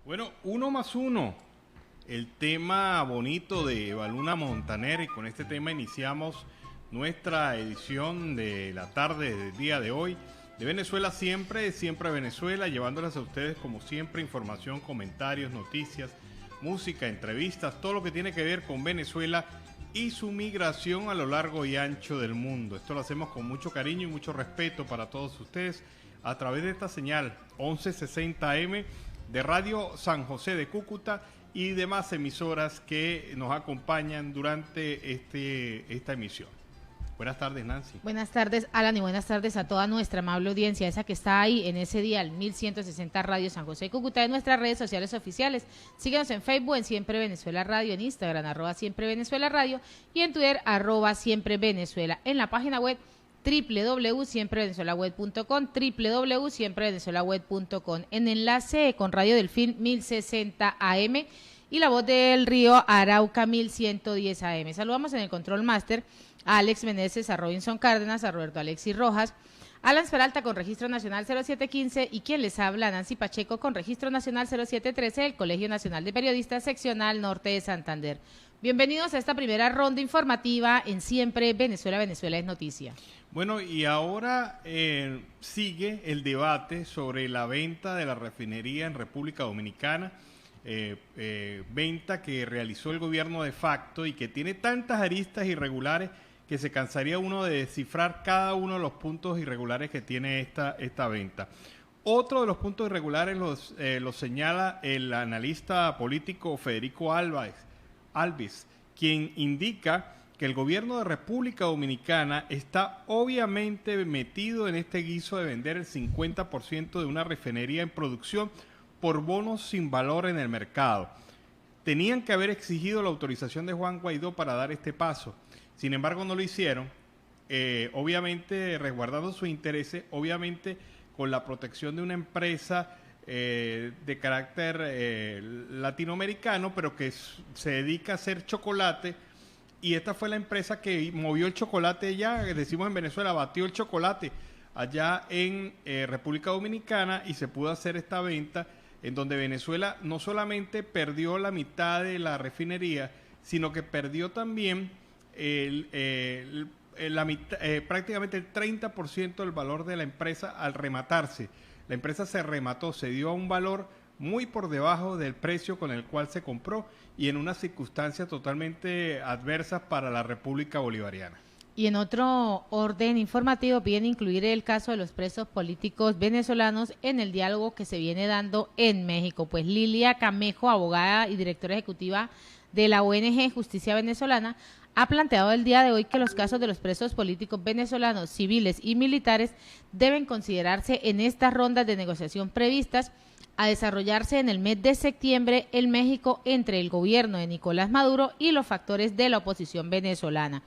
Bueno, uno más uno, el tema bonito de Baluna Montaner, y con este tema iniciamos nuestra edición de la tarde del día de hoy de Venezuela Siempre, Siempre Venezuela, llevándoles a ustedes como siempre información, comentarios, noticias, música, entrevistas, todo lo que tiene que ver con Venezuela y su migración a lo largo y ancho del mundo. Esto lo hacemos con mucho cariño y mucho respeto para todos ustedes a través de esta señal 1160M de Radio San José de Cúcuta y demás emisoras que nos acompañan durante esta emisión. Buenas tardes, Nancy. Buenas tardes, Alan, y buenas tardes a toda nuestra amable audiencia, esa que está ahí en ese día, el 1160 Radio San José de Cúcuta, de nuestras redes sociales oficiales. Síguenos en Facebook, en Siempre Venezuela Radio, en Instagram, @Siempre Venezuela Radio, y en Twitter, @Siempre Venezuela. En la página web, www.siemprevenezuelaweb.com, www.siemprevenezuelaweb.com, en enlace con Radio Delfín 1060 AM y La Voz del Río Arauca 1110 AM. Saludamos en el Control Master a Alex Meneses, a Robinson Cárdenas, a Roberto Alexis Rojas, Alan Peralta con Registro Nacional 0715 y quien les habla, Nancy Pacheco, con Registro Nacional 0713 del Colegio Nacional de Periodistas, Seccional Norte de Santander. Bienvenidos a esta primera ronda informativa en Siempre Venezuela, Venezuela es Noticia. Bueno, y ahora sigue el debate sobre la venta de la refinería en República Dominicana, venta que realizó el gobierno de facto y que tiene tantas aristas irregulares que se cansaría uno de descifrar cada uno de los puntos irregulares que tiene esta venta. Otro de los puntos irregulares los señala el analista político Federico Alves, quien indica que el gobierno de República Dominicana está obviamente metido en este guiso de vender el 50% de una refinería en producción por bonos sin valor en el mercado. Tenían que haber exigido la autorización de Juan Guaidó para dar este paso. Sin embargo, no lo hicieron, obviamente resguardando sus intereses, obviamente con la protección de una empresa de carácter latinoamericano, pero que se dedica a hacer chocolate, y esta fue la empresa que movió el chocolate allá, decimos en Venezuela, batió el chocolate allá en República Dominicana, y se pudo hacer esta venta en donde Venezuela no solamente perdió la mitad de la refinería, sino que perdió también prácticamente el 30% del valor de la empresa al rematarse. La empresa se remató, se dio a un valor muy por debajo del precio con el cual se compró y en unas circunstancias totalmente adversas para la República Bolivariana. Y en otro orden informativo piden incluir el caso de los presos políticos venezolanos en el diálogo que se viene dando en México. Pues Lilia Camejo, abogada y directora ejecutiva de la ONG Justicia Venezolana, ha planteado el día de hoy que los casos de los presos políticos venezolanos, civiles y militares deben considerarse en estas rondas de negociación previstas a desarrollarse en el mes de septiembre en México entre el gobierno de Nicolás Maduro y los factores de la oposición venezolana.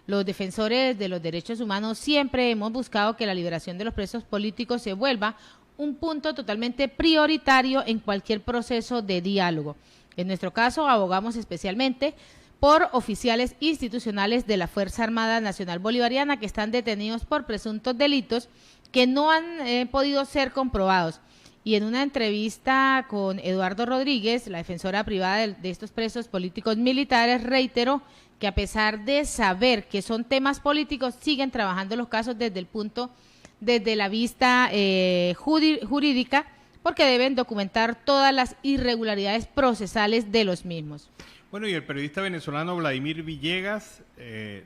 Los defensores de los derechos humanos siempre hemos buscado que la liberación de los presos políticos se vuelva un punto totalmente prioritario en cualquier proceso de diálogo. En nuestro caso, abogamos especialmente por oficiales institucionales de la Fuerza Armada Nacional Bolivariana que están detenidos por presuntos delitos que no han podido ser comprobados. Y en una entrevista con Eduardo Rodríguez, la defensora privada de estos presos políticos militares, reiteró que a pesar de saber que son temas políticos, siguen trabajando los casos desde la vista jurídica, porque deben documentar todas las irregularidades procesales de los mismos. Bueno, y el periodista venezolano Vladimir Villegas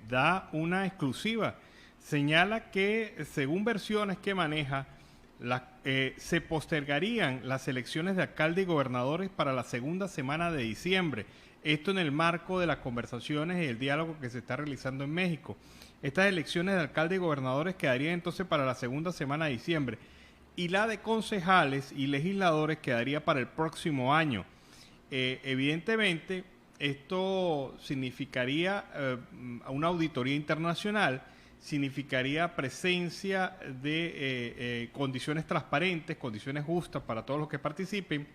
da una exclusiva. Señala que, según versiones que maneja, se postergarían las elecciones de alcalde y gobernadores para la segunda semana de diciembre. Esto en el marco de las conversaciones y el diálogo que se está realizando en México. Estas elecciones de alcalde y gobernadores quedarían entonces para la segunda semana de diciembre. Y la de concejales y legisladores quedaría para el próximo año. Evidentemente, esto significaría una auditoría internacional, significaría presencia de condiciones transparentes, condiciones justas para todos los que participen,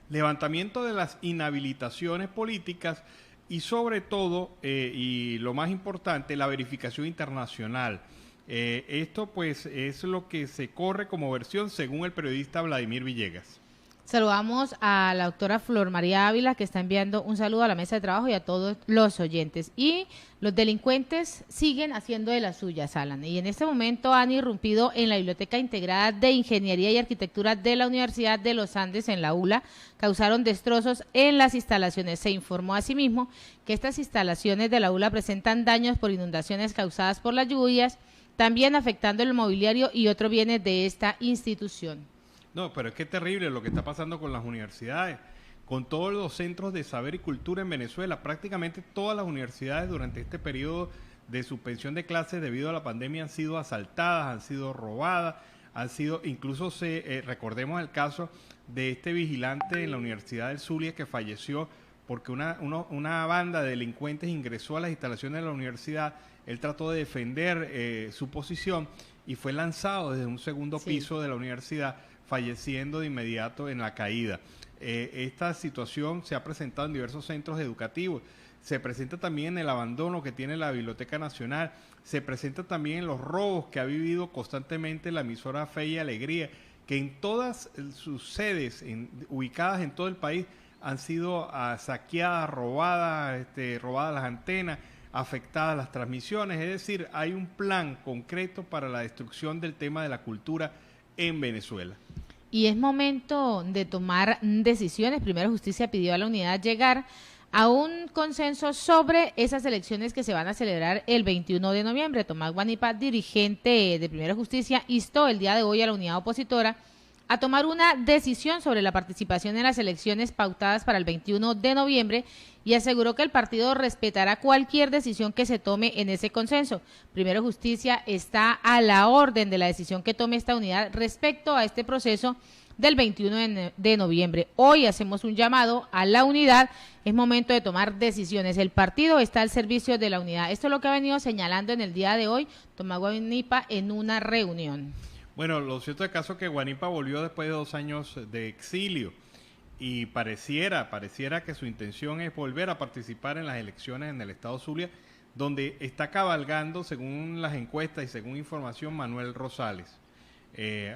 levantamiento de las inhabilitaciones políticas y sobre todo, y lo más importante, la verificación internacional. Esto pues es lo que se corre como versión según el periodista Vladimir Villegas. Saludamos a la doctora Flor María Ávila, que está enviando un saludo a la mesa de trabajo y a todos los oyentes. Y los delincuentes siguen haciendo de las suyas, Alan. Y en este momento han irrumpido en la Biblioteca Integrada de Ingeniería y Arquitectura de la Universidad de los Andes, en la ULA. Causaron destrozos en las instalaciones. Se informó asimismo que estas instalaciones de la ULA presentan daños por inundaciones causadas por las lluvias, también afectando el mobiliario y otros bienes de esta institución. No, pero es que es terrible lo que está pasando con las universidades, con todos los centros de saber y cultura en Venezuela. Prácticamente todas las universidades durante este periodo de suspensión de clases debido a la pandemia han sido asaltadas, han sido robadas, incluso recordemos el caso de este vigilante en la Universidad del Zulia que falleció porque una banda de delincuentes ingresó a las instalaciones de la universidad. Él trató de defender su posición y fue lanzado desde un segundo piso de la universidad, falleciendo de inmediato en la caída. Esta situación se ha presentado en diversos centros educativos, se presenta también en el abandono que tiene la Biblioteca Nacional, se presenta también en los robos que ha vivido constantemente la emisora Fe y Alegría, que en todas sus sedes ubicadas en todo el país han sido saqueadas, robadas las antenas, afectadas las transmisiones. Es decir, hay un plan concreto para la destrucción del tema de la cultura en Venezuela. Y es momento de tomar decisiones. Primero Justicia pidió a la unidad llegar a un consenso sobre esas elecciones que se van a celebrar el 21 de noviembre. Tomás Guanipa, dirigente de Primero Justicia, instó el día de hoy a la unidad opositora a tomar una decisión sobre la participación en las elecciones pautadas para el 21 de noviembre y aseguró que el partido respetará cualquier decisión que se tome en ese consenso. Primero Justicia está a la orden de la decisión que tome esta unidad respecto a este proceso del 21 de noviembre. Hoy hacemos un llamado a la unidad, es momento de tomar decisiones. El partido está al servicio de la unidad. Esto es lo que ha venido señalando en el día de hoy Tomás Guanipa en una reunión. Bueno, lo cierto es caso que Guanipa volvió después de 2 años de exilio y pareciera que su intención es volver a participar en las elecciones en el estado Zulia, donde está cabalgando, según las encuestas y según información, Manuel Rosales.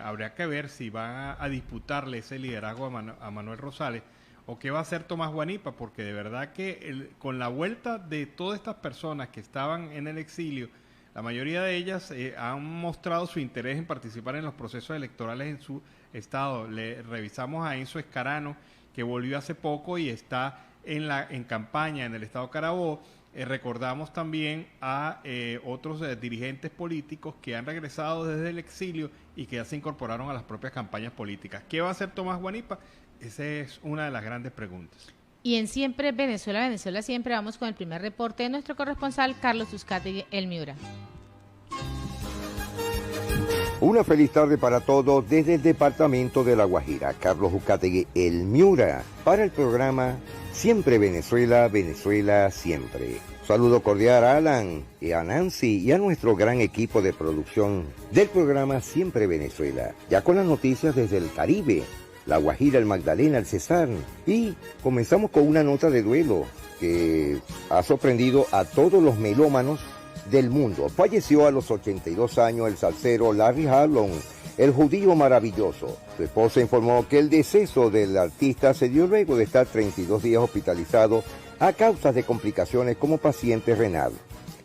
Habría que ver si va a disputarle ese liderazgo a Manuel Rosales o qué va a hacer Tomás Guanipa, porque de verdad que con la vuelta de todas estas personas que estaban en el exilio, la mayoría de ellas han mostrado su interés en participar en los procesos electorales en su estado. Revisamos a Enzo Escarano, que volvió hace poco y está en campaña en el estado Carabobo. Recordamos también a otros dirigentes políticos que han regresado desde el exilio y que ya se incorporaron a las propias campañas políticas. ¿Qué va a hacer Tomás Guanipa? Esa es una de las grandes preguntas. Y en Siempre Venezuela, Venezuela Siempre, vamos con el primer reporte de nuestro corresponsal Carlos Uzcategui, el Miura. Una feliz tarde para todos desde el departamento de La Guajira. Carlos Uzcategui, el Miura, para el programa Siempre Venezuela, Venezuela Siempre. Saludo cordial a Alan y a Nancy y a nuestro gran equipo de producción del programa Siempre Venezuela. Ya con las noticias desde el Caribe, La Guajira, el Magdalena, el Cesar. Y comenzamos con una nota de duelo que ha sorprendido a todos los melómanos del mundo. Falleció a los 82 años el salsero Larry Harlow, el judío maravilloso. Su esposa informó que el deceso del artista se dio luego de estar 32 días hospitalizado a causa de complicaciones como paciente renal.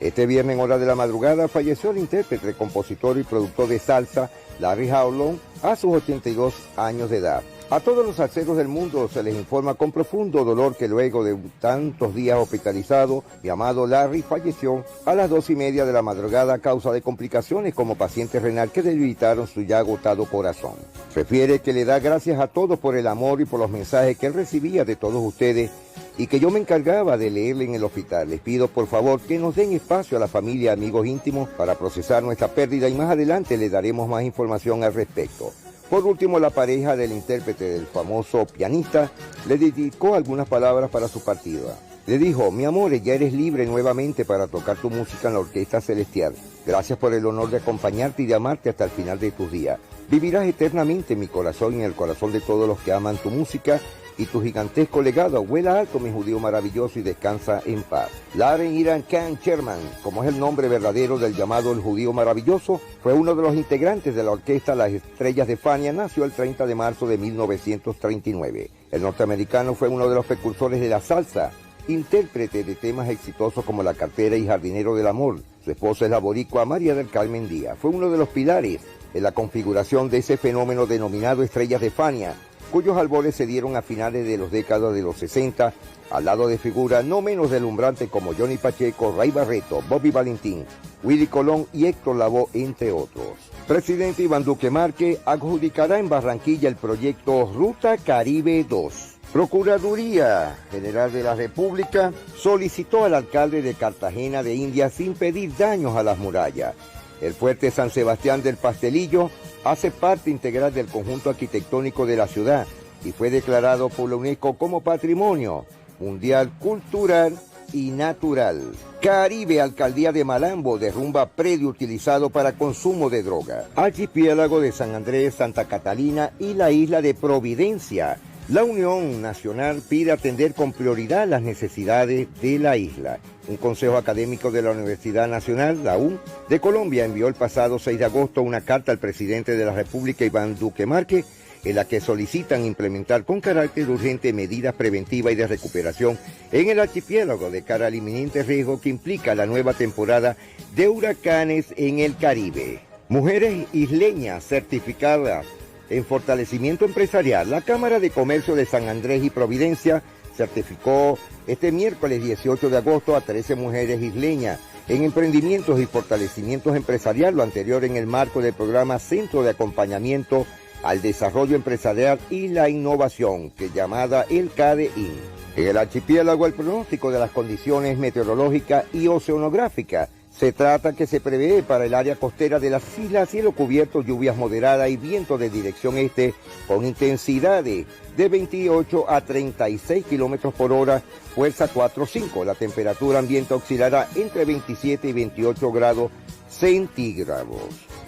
Este viernes en hora de la madrugada falleció el intérprete, compositor y productor de salsa Larry Harlow a sus 82 años de edad. A todos los salseros del mundo se les informa con profundo dolor que luego de tantos días hospitalizado, mi amado Larry falleció a las 2:30 de la madrugada a causa de complicaciones como paciente renal que debilitaron su ya agotado corazón. Refiere que le da gracias a todos por el amor y por los mensajes que él recibía de todos ustedes y que yo me encargaba de leerle en el hospital. Les pido por favor que nos den espacio a la familia, amigos íntimos para procesar nuestra pérdida y más adelante le daremos más información al respecto. Por último, la pareja del intérprete del famoso pianista le dedicó algunas palabras para su partida. Le dijo: mi amor, ya eres libre nuevamente para tocar tu música en la Orquesta Celestial. Gracias por el honor de acompañarte y de amarte hasta el final de tus días. Vivirás eternamente en mi corazón y en el corazón de todos los que aman tu música y tu gigantesco legado. Vuela alto, mi judío maravilloso, y descansa en paz. Laren Iran Khan Sherman, como es el nombre verdadero del llamado el judío maravilloso, fue uno de los integrantes de la orquesta Las Estrellas de Fania. Nació el 30 de marzo de 1939. El norteamericano fue uno de los precursores de la salsa, intérprete de temas exitosos como La Cartera y Jardinero del Amor. Su esposa es la boricua María del Carmen Díaz. Fue uno de los pilares en la configuración de ese fenómeno denominado Estrellas de Fania, cuyos albores se dieron a finales de las décadas de los 60, al lado de figuras no menos deslumbrantes como Johnny Pacheco, Ray Barreto, Bobby Valentín, Willy Colón y Héctor Lavoe, entre otros. Presidente Iván Duque Márquez adjudicará en Barranquilla el proyecto Ruta Caribe 2. Procuraduría General de la República solicitó al alcalde de Cartagena de Indias impedir daños a las murallas. El fuerte San Sebastián del Pastelillo hace parte integral del conjunto arquitectónico de la ciudad y fue declarado por la UNESCO como Patrimonio Mundial Cultural y Natural. Caribe, Alcaldía de Malambo, derrumba predio utilizado para consumo de droga. Archipiélago de San Andrés, Santa Catalina y la isla de Providencia. La Unión Nacional pide atender con prioridad las necesidades de la isla. Un consejo académico de la Universidad Nacional, la UN, de Colombia envió el pasado 6 de agosto una carta al presidente de la República, Iván Duque Márquez, en la que solicitan implementar con carácter urgente medidas preventivas y de recuperación en el archipiélago de cara al inminente riesgo que implica la nueva temporada de huracanes en el Caribe. Mujeres isleñas certificadas en fortalecimiento empresarial. La Cámara de Comercio de San Andrés y Providencia certificó este miércoles 18 de agosto a 13 mujeres isleñas en emprendimientos y fortalecimientos empresarial, lo anterior en el marco del programa Centro de Acompañamiento al Desarrollo Empresarial y la Innovación, que es llamada el CADEIN. En el archipiélago, el pronóstico de las condiciones meteorológicas y oceanográficas. Se trata que se prevé para el área costera de las islas cielo cubierto, lluvias moderadas y viento de dirección este con intensidades de 28 a 36 kilómetros por hora, fuerza 4 o 5. La temperatura ambiente oscilará entre 27 y 28 grados centígrados.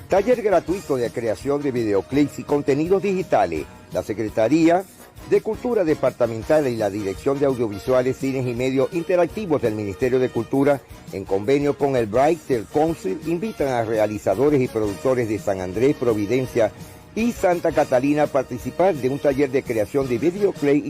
Taller gratuito de creación de videoclips y contenidos digitales. La Secretaría de Cultura Departamental y la Dirección de Audiovisuales, Cines y Medios Interactivos del Ministerio de Cultura, en convenio con el Brighter Council, invitan a realizadores y productores de San Andrés, Providencia y Santa Catalina a participar de un taller de creación de videoclip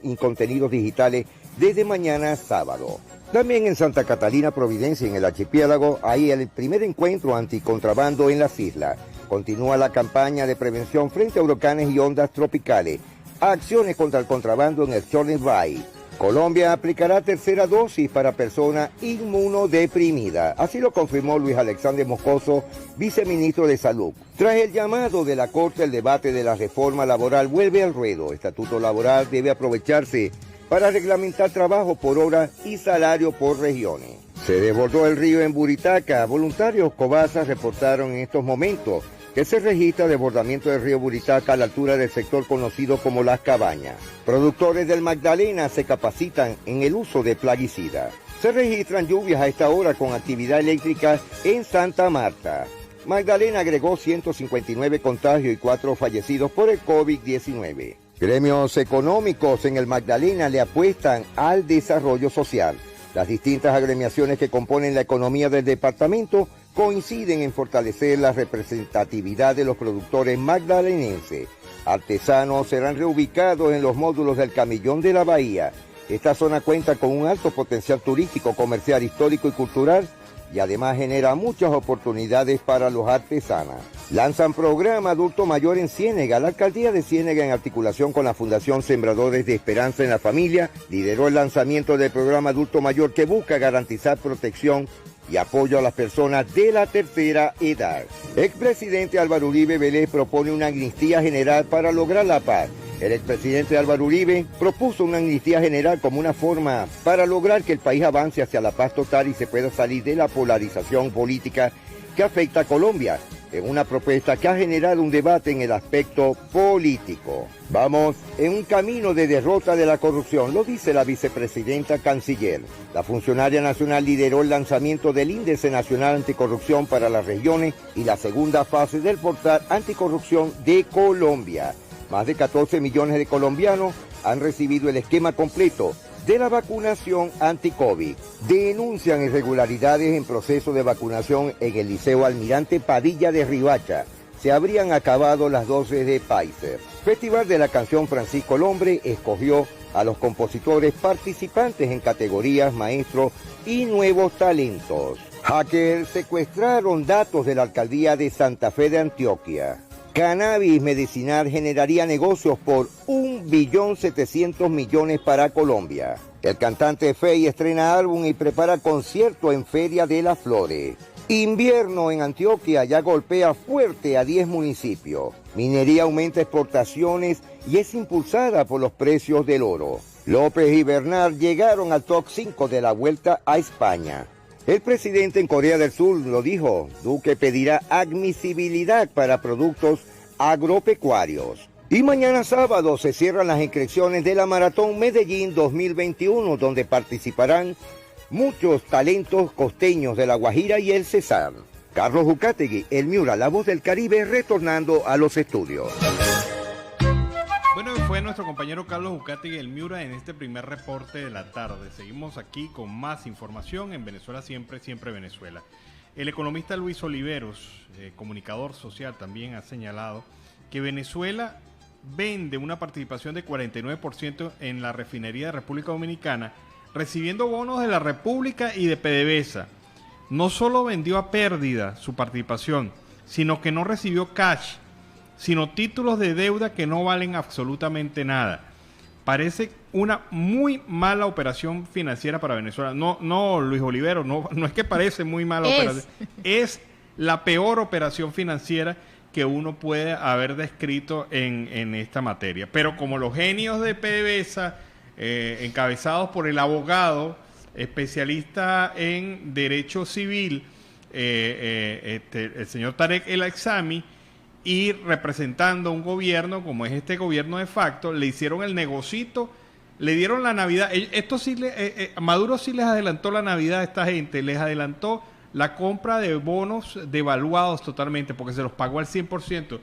y contenidos digitales desde mañana sábado. También en Santa Catalina, Providencia, en el archipiélago, hay el primer encuentro anticontrabando en las islas. Continúa la campaña de prevención frente a huracanes y ondas tropicales. Acciones contra el contrabando en el Chorley Bay. Colombia aplicará tercera dosis para personas inmunodeprimidas. Así lo confirmó Luis Alexander Moscoso, viceministro de Salud. Tras el llamado de la Corte, el debate de la reforma laboral vuelve al ruedo. Estatuto laboral debe aprovecharse para reglamentar trabajo por hora y salario por regiones. Se desbordó el río en Buritaca. Voluntarios Cobasa reportaron en estos momentos que se registra desbordamiento del río Buritaca a la altura del sector conocido como Las Cabañas. Productores del Magdalena se capacitan en el uso de plaguicidas. Se registran lluvias a esta hora con actividad eléctrica en Santa Marta. Magdalena agregó 159 contagios y 4 fallecidos por el COVID-19. Gremios económicos en el Magdalena le apuestan al desarrollo social. Las distintas agremiaciones que componen la economía del departamento coinciden en fortalecer la representatividad de los productores magdalenenses. Artesanos serán reubicados en los módulos del Camellón de la Bahía. Esta zona cuenta con un alto potencial turístico, comercial, histórico y cultural y además genera muchas oportunidades para los artesanos. Lanzan programa adulto mayor en Ciénega. La alcaldía de Ciénega, en articulación con la Fundación Sembradores de Esperanza en la Familia, lideró el lanzamiento del programa adulto mayor que busca garantizar protección y apoyo a las personas de la tercera edad. Expresidente Álvaro Uribe Vélez propone una amnistía general para lograr la paz. El expresidente Álvaro Uribe propuso una amnistía general como una forma para lograr que el país avance hacia la paz total y se pueda salir de la polarización política que afecta a Colombia, en una propuesta que ha generado un debate en el aspecto político. Vamos en un camino de derrota de la corrupción, lo dice la vicepresidenta canciller. La funcionaria nacional lideró el lanzamiento del Índice Nacional Anticorrupción para las regiones y la segunda fase del portal Anticorrupción de Colombia. Más de 14 millones de colombianos han recibido el esquema completo de la vacunación anti-COVID. Denuncian irregularidades en proceso de vacunación en el Liceo Almirante Padilla de Riohacha. Se habrían acabado las dosis de Pfizer. Festival de la Canción Francisco Lombre escogió a los compositores participantes en categorías maestro y nuevos talentos. Hackers secuestraron datos de la alcaldía de Santa Fe de Antioquia. Cannabis medicinal generaría negocios por 1.700.000.000 para Colombia. El cantante Feid estrena álbum y prepara concierto en Feria de las Flores. Invierno en Antioquia ya golpea fuerte a 10 municipios. Minería aumenta exportaciones y es impulsada por los precios del oro. López y Bernal llegaron al top 5 de la Vuelta a España. El presidente en Corea del Sur lo dijo, Duque pedirá admisibilidad para productos agropecuarios. Y mañana sábado se cierran las inscripciones de la Maratón Medellín 2021, donde participarán muchos talentos costeños de La Guajira y el Cesar. Carlos Ucategui, El Miura, La Voz del Caribe, retornando a los estudios. Bueno, fue nuestro compañero Carlos Ucategui, El Miura, en este primer reporte de la tarde. Seguimos aquí con más información en Venezuela Siempre, Siempre Venezuela. El economista Luis Oliveros, comunicador social, también ha señalado que Venezuela vende una participación de 49% en la refinería de República Dominicana, recibiendo bonos de la República y de PDVSA. No solo vendió a pérdida su participación, sino que no recibió cash, sino títulos de deuda que no valen absolutamente nada. Parece una muy mala operación financiera para Venezuela. No, Luis Oliveros, no es que parece muy mala operación. Es la peor operación financiera que uno puede haber descrito en esta materia. Pero como los genios de PDVSA, encabezados por el abogado especialista en derecho civil, el señor Tarek El Aizami, y representando un gobierno como es este gobierno de facto, le hicieron el negocito, le dieron la Navidad. Maduro sí les adelantó la Navidad a esta gente, les adelantó la compra de bonos devaluados totalmente, porque se los pagó al 100%.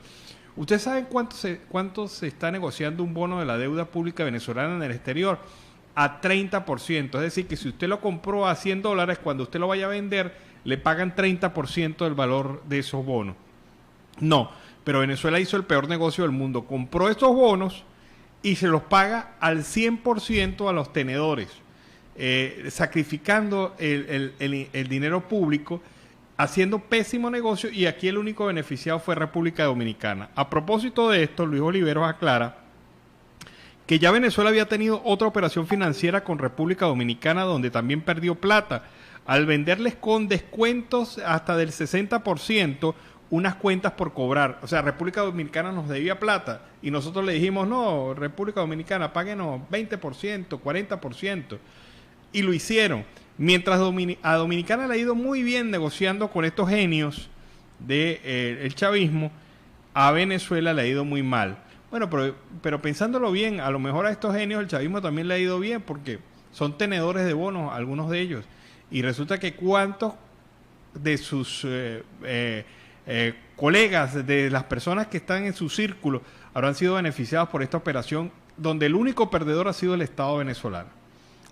¿Ustedes saben cuánto se está negociando un bono de la deuda pública venezolana en el exterior? A 30%. Es decir, que si usted lo compró a $100, cuando usted lo vaya a vender, le pagan 30% del valor de esos bonos. No, pero Venezuela hizo el peor negocio del mundo. Compró estos bonos y se los paga al 100% a los tenedores, sacrificando el dinero público, haciendo pésimo negocio, y aquí el único beneficiado fue República Dominicana. A propósito de esto, Luis Oliveros aclara que ya Venezuela había tenido otra operación financiera con República Dominicana donde también perdió plata al venderles con descuentos hasta del 60% unas cuentas por cobrar. O sea, República Dominicana nos debía plata y nosotros le dijimos, no, República Dominicana, páguenos 20%, 40%. Y lo hicieron. Mientras a Dominicana le ha ido muy bien negociando con estos genios del chavismo, a Venezuela le ha ido muy mal. Bueno, pero pensándolo bien, a lo mejor a estos genios del chavismo también le ha ido bien porque son tenedores de bonos, algunos de ellos. Y resulta que cuántos de sus colegas, de las personas que están en su círculo, habrán sido beneficiados por esta operación, donde el único perdedor ha sido el Estado venezolano.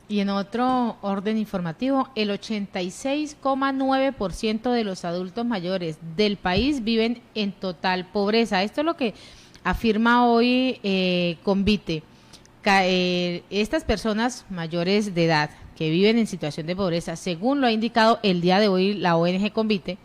Y en otro orden informativo, el 86,9% de los adultos mayores del país viven en total pobreza. Esto es lo que afirma hoy Convite. Estas personas mayores de edad que viven en situación de pobreza, según lo ha indicado el día de hoy la ONG Convite,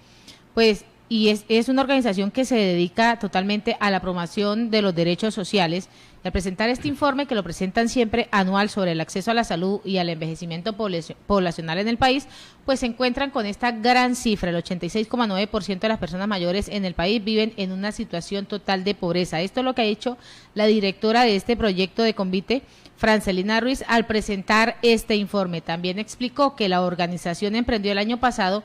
pues, y es una organización que se dedica totalmente a la promoción de los derechos sociales. Y al presentar este informe, que lo presentan siempre anual sobre el acceso a la salud y al envejecimiento poblacional en el país, pues se encuentran con esta gran cifra. El 86,9% de las personas mayores en el país viven en una situación total de pobreza. Esto es lo que ha dicho la directora de este proyecto de Convite, Francelina Ruiz, al presentar este informe. También explicó que la organización emprendió el año pasado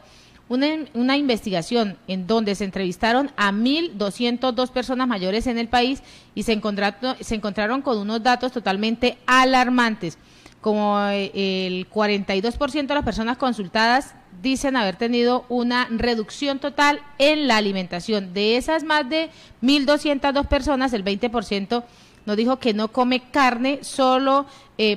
una investigación en donde se entrevistaron a 1.202 personas mayores en el país y se encontraron con unos datos totalmente alarmantes, como el 42% de las personas consultadas dicen haber tenido una reducción total en la alimentación. De esas más de 1.202 personas, el 20% nos dijo que no come carne solo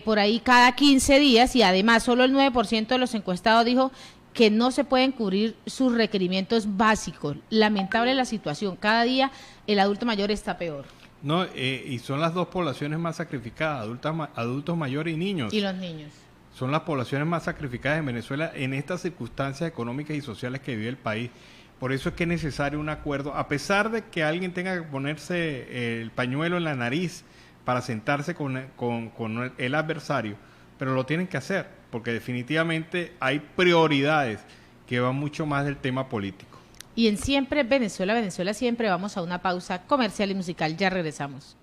por ahí cada 15 días y además solo el 9% de los encuestados dijo que no se pueden cubrir sus requerimientos básicos. Lamentable la situación, cada día el adulto mayor está peor. No, y son las dos poblaciones más sacrificadas, adultos mayores y niños. Y los niños. Son las poblaciones más sacrificadas en Venezuela en estas circunstancias económicas y sociales que vive el país. Por eso es que es necesario un acuerdo, a pesar de que alguien tenga que ponerse el pañuelo en la nariz para sentarse con el adversario, pero lo tienen que hacer, porque definitivamente hay prioridades que van mucho más del tema político. Y en Siempre Venezuela, Venezuela Siempre, vamos a una pausa comercial y musical, ya regresamos.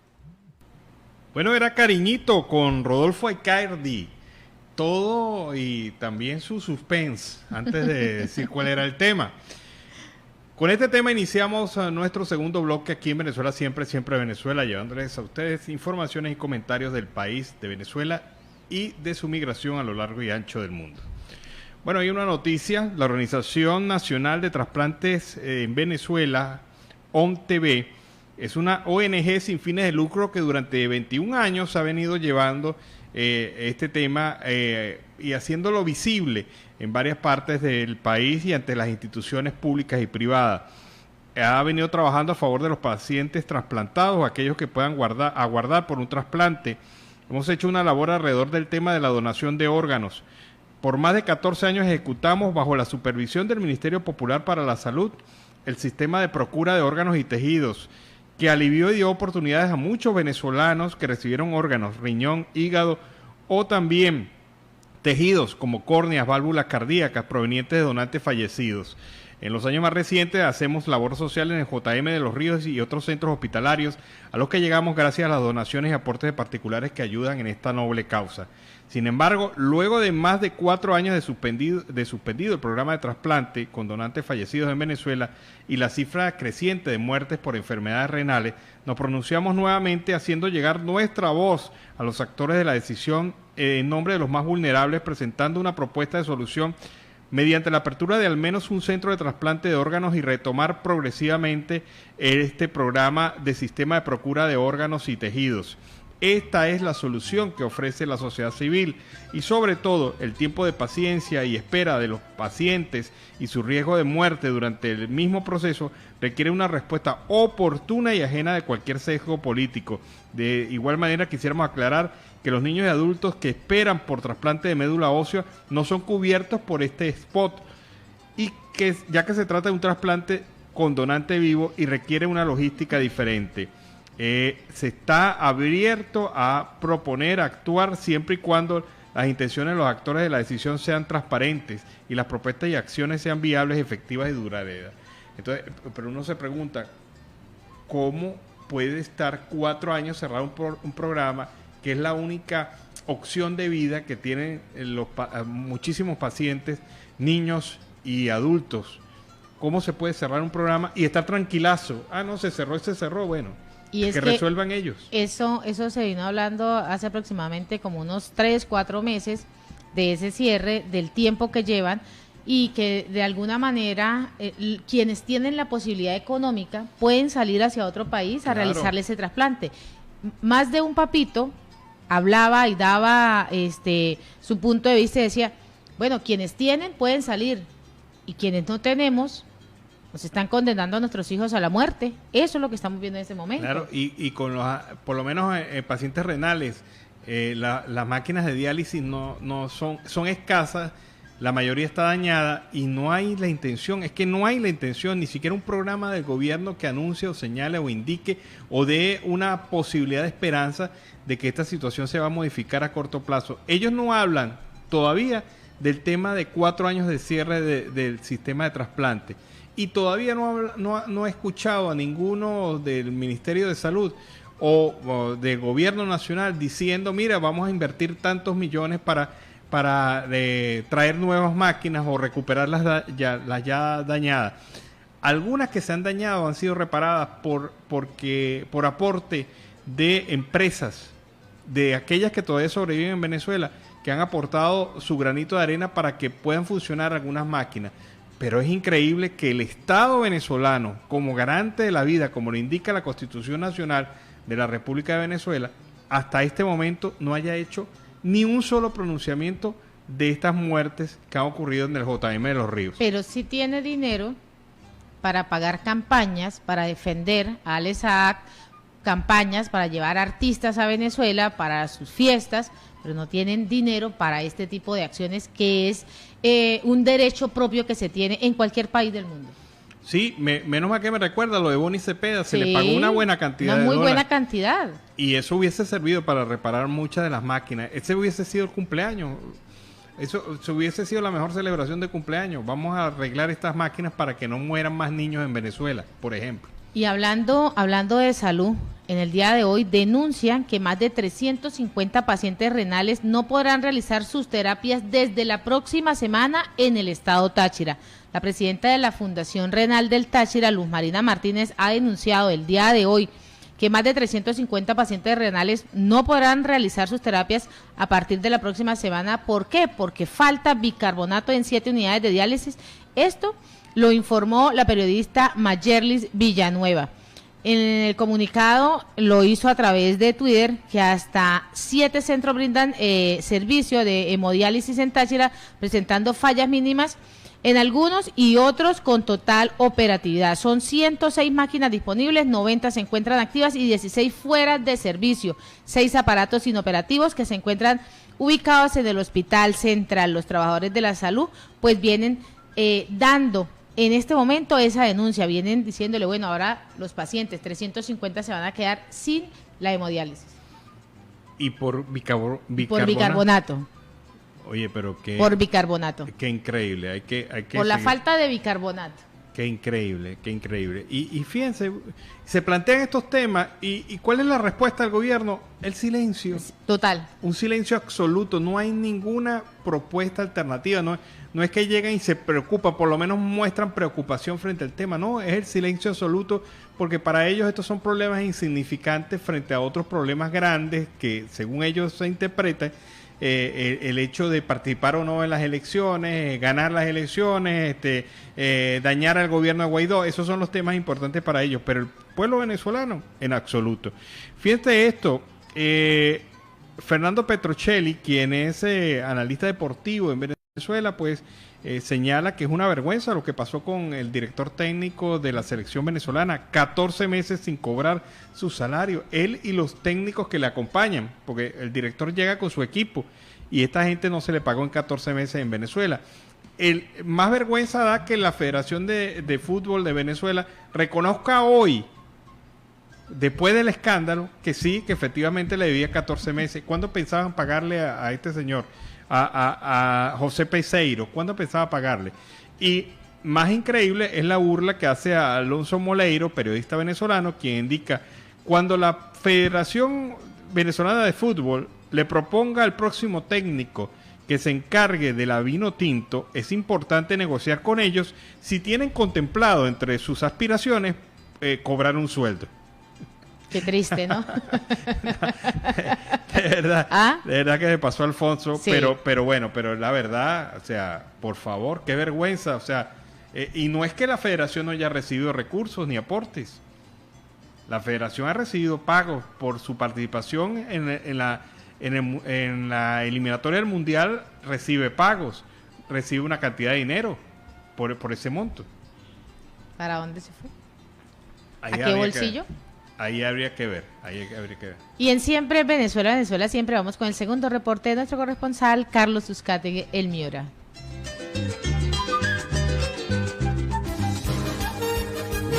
Bueno, era Cariñito con Rodolfo Aicardi. Todo y también su suspense, antes de decir cuál era el tema. Con este tema iniciamos nuestro segundo bloque aquí en Venezuela Siempre, Siempre Venezuela, llevándoles a ustedes informaciones y comentarios del país, de Venezuela y de su migración a lo largo y ancho del mundo. Bueno, hay una noticia, la Organización Nacional de Trasplantes en Venezuela, ONTV, es una ONG sin fines de lucro que durante 21 años ha venido llevando este tema y haciéndolo visible en varias partes del país y ante las instituciones públicas y privadas. Ha venido trabajando a favor de los pacientes trasplantados o aquellos que puedan aguardar por un trasplante. Hemos hecho una labor alrededor del tema de la donación de órganos. Por más de 14 años ejecutamos, bajo la supervisión del Ministerio Popular para la Salud, el sistema de procura de órganos y tejidos, que alivió y dio oportunidades a muchos venezolanos que recibieron órganos, riñón, hígado o también tejidos como córneas, válvulas cardíacas provenientes de donantes fallecidos. En los años más recientes hacemos labor social en el JM de Los Ríos y otros centros hospitalarios a los que llegamos gracias a las donaciones y aportes de particulares que ayudan en esta noble causa. Sin embargo, luego de más de 4 años de suspendido el programa de trasplante con donantes fallecidos en Venezuela y la cifra creciente de muertes por enfermedades renales, nos pronunciamos nuevamente haciendo llegar nuestra voz a los actores de la decisión en nombre de los más vulnerables, presentando una propuesta de solución mediante la apertura de al menos un centro de trasplante de órganos y retomar progresivamente este programa de sistema de procura de órganos y tejidos. Esta es la solución que ofrece la sociedad civil y sobre todo el tiempo de paciencia y espera de los pacientes y su riesgo de muerte durante el mismo proceso requiere una respuesta oportuna y ajena de cualquier sesgo político. De igual manera quisiéramos aclarar que los niños y adultos que esperan por trasplante de médula ósea no son cubiertos por este spot y que ya que se trata de un trasplante con donante vivo y requiere una logística diferente. Se está abierto a proponer, a actuar siempre y cuando las intenciones de los actores de la decisión sean transparentes y las propuestas y acciones sean viables, efectivas y duraderas. Entonces, pero uno se pregunta, ¿cómo puede estar 4 años cerrado un programa que es la única opción de vida que tienen muchísimos pacientes, niños y adultos? ¿Cómo se puede cerrar un programa y estar tranquilazo? Ah, no, se cerró, bueno. Y es que resuelvan ellos. Eso se vino hablando hace aproximadamente como unos 3-4 meses de ese cierre, del tiempo que llevan y que de alguna manera quienes tienen la posibilidad económica pueden salir hacia otro país a realizarle ese trasplante. Más de un papito hablaba y daba su punto de vista y decía, bueno, quienes tienen pueden salir y quienes no tenemos nos están condenando a nuestros hijos a la muerte. Eso es lo que estamos viendo en este momento. Claro, y con por lo menos pacientes renales, las máquinas de diálisis no son escasas, la mayoría está dañada y no hay la intención, ni siquiera un programa del gobierno que anuncie o señale o indique o dé una posibilidad de esperanza de que esta situación se va a modificar a corto plazo. Ellos no hablan todavía del tema de 4 años de cierre del sistema de trasplante. Y todavía no he escuchado a ninguno del Ministerio de Salud o del Gobierno Nacional diciendo, mira, vamos a invertir tantos millones para traer nuevas máquinas o recuperar las ya dañadas. Algunas que se han dañado han sido reparadas por aporte de empresas, de aquellas que todavía sobreviven en Venezuela, que han aportado su granito de arena para que puedan funcionar algunas máquinas. Pero es increíble que el Estado venezolano, como garante de la vida, como lo indica la Constitución Nacional, de la República de Venezuela, hasta este momento no haya hecho ni un solo pronunciamiento de estas muertes que han ocurrido en el JM de los Ríos. Pero sí tiene dinero para pagar campañas, para defender a Alex Saab, campañas para llevar artistas a Venezuela para sus fiestas, pero no tienen dinero para este tipo de acciones que es un derecho propio que se tiene en cualquier país del mundo. Sí, menos mal que me recuerda lo de Bonnie Cepeda, se le pagó una buena cantidad de dólares. Una muy buena dólares, cantidad. y eso hubiese servido para reparar muchas de las máquinas. Ese hubiese sido el cumpleaños. Eso hubiese sido la mejor celebración de cumpleaños. Vamos a arreglar estas máquinas para que no mueran más niños en Venezuela, por ejemplo. Y hablando de salud, en el día de hoy denuncian que más de 350 pacientes renales no podrán realizar sus terapias desde la próxima semana en el estado Táchira. La presidenta de la Fundación Renal del Táchira, Luz Marina Martínez, ha denunciado el día de hoy que más de 350 pacientes renales no podrán realizar sus terapias a partir de la próxima semana. ¿Por qué? Porque falta bicarbonato en 7 unidades de diálisis. Esto lo informó la periodista Mayerlis Villanueva. En el comunicado lo hizo a través de Twitter, que hasta 7 centros brindan servicio de hemodiálisis en Táchira, presentando fallas mínimas en algunos y otros con total operatividad. Son 106 máquinas disponibles, 90 se encuentran activas y 16 fuera de servicio. 6 aparatos inoperativos que se encuentran ubicados en el Hospital Central. Los trabajadores de la salud pues vienen dando en este momento esa denuncia, vienen diciéndole, bueno, ahora los pacientes, 350 se van a quedar sin la hemodiálisis. Y por bicarbonato. Oye, pero qué... Por bicarbonato. Qué increíble, hay que por la falta de bicarbonato. Qué increíble, qué increíble. Y fíjense, se plantean estos temas y ¿cuál es la respuesta del gobierno? El silencio. Total. Un silencio absoluto, no hay ninguna propuesta alternativa, no es que llegan y se preocupan, por lo menos muestran preocupación frente al tema, no, es el silencio absoluto, porque para ellos estos son problemas insignificantes frente a otros problemas grandes que según ellos se interpretan. El hecho de participar o no en las elecciones, ganar las elecciones, dañar al gobierno de Guaidó, esos son los temas importantes para ellos, pero el pueblo venezolano en absoluto. Fíjate esto, Fernando Petrocelli, quien es analista deportivo en Venezuela, pues señala que es una vergüenza lo que pasó con el director técnico de la selección venezolana, 14 meses sin cobrar su salario, él y los técnicos que le acompañan, porque el director llega con su equipo y esta gente no se le pagó en 14 meses en Venezuela. Más vergüenza da que la Federación de Fútbol de Venezuela reconozca hoy, después del escándalo, que sí, que efectivamente le debía 14 meses. ¿Cuándo pensaban pagarle a este señor? A José Peseiro, ¿cuándo pensaba pagarle? Y más increíble es la burla que hace a Alonso Moleiro, periodista venezolano, quien indica, cuando la Federación Venezolana de Fútbol le proponga al próximo técnico que se encargue de la vino tinto, es importante negociar con ellos si tienen contemplado entre sus aspiraciones cobrar un sueldo. Qué triste, ¿no? De verdad que me pasó Alfonso, sí. pero bueno, pero la verdad, o sea, por favor, qué vergüenza, o sea, y no es que la federación no haya recibido recursos ni aportes, la federación ha recibido pagos por su participación en la eliminatoria del Mundial, recibe pagos, recibe una cantidad de dinero por ese monto. ¿Para dónde se fue? Ahí ¿A qué bolsillo? Ahí habría que ver, Y en Siempre Venezuela, siempre vamos con el segundo reporte de nuestro corresponsal, Carlos Uzcategui, El Miura.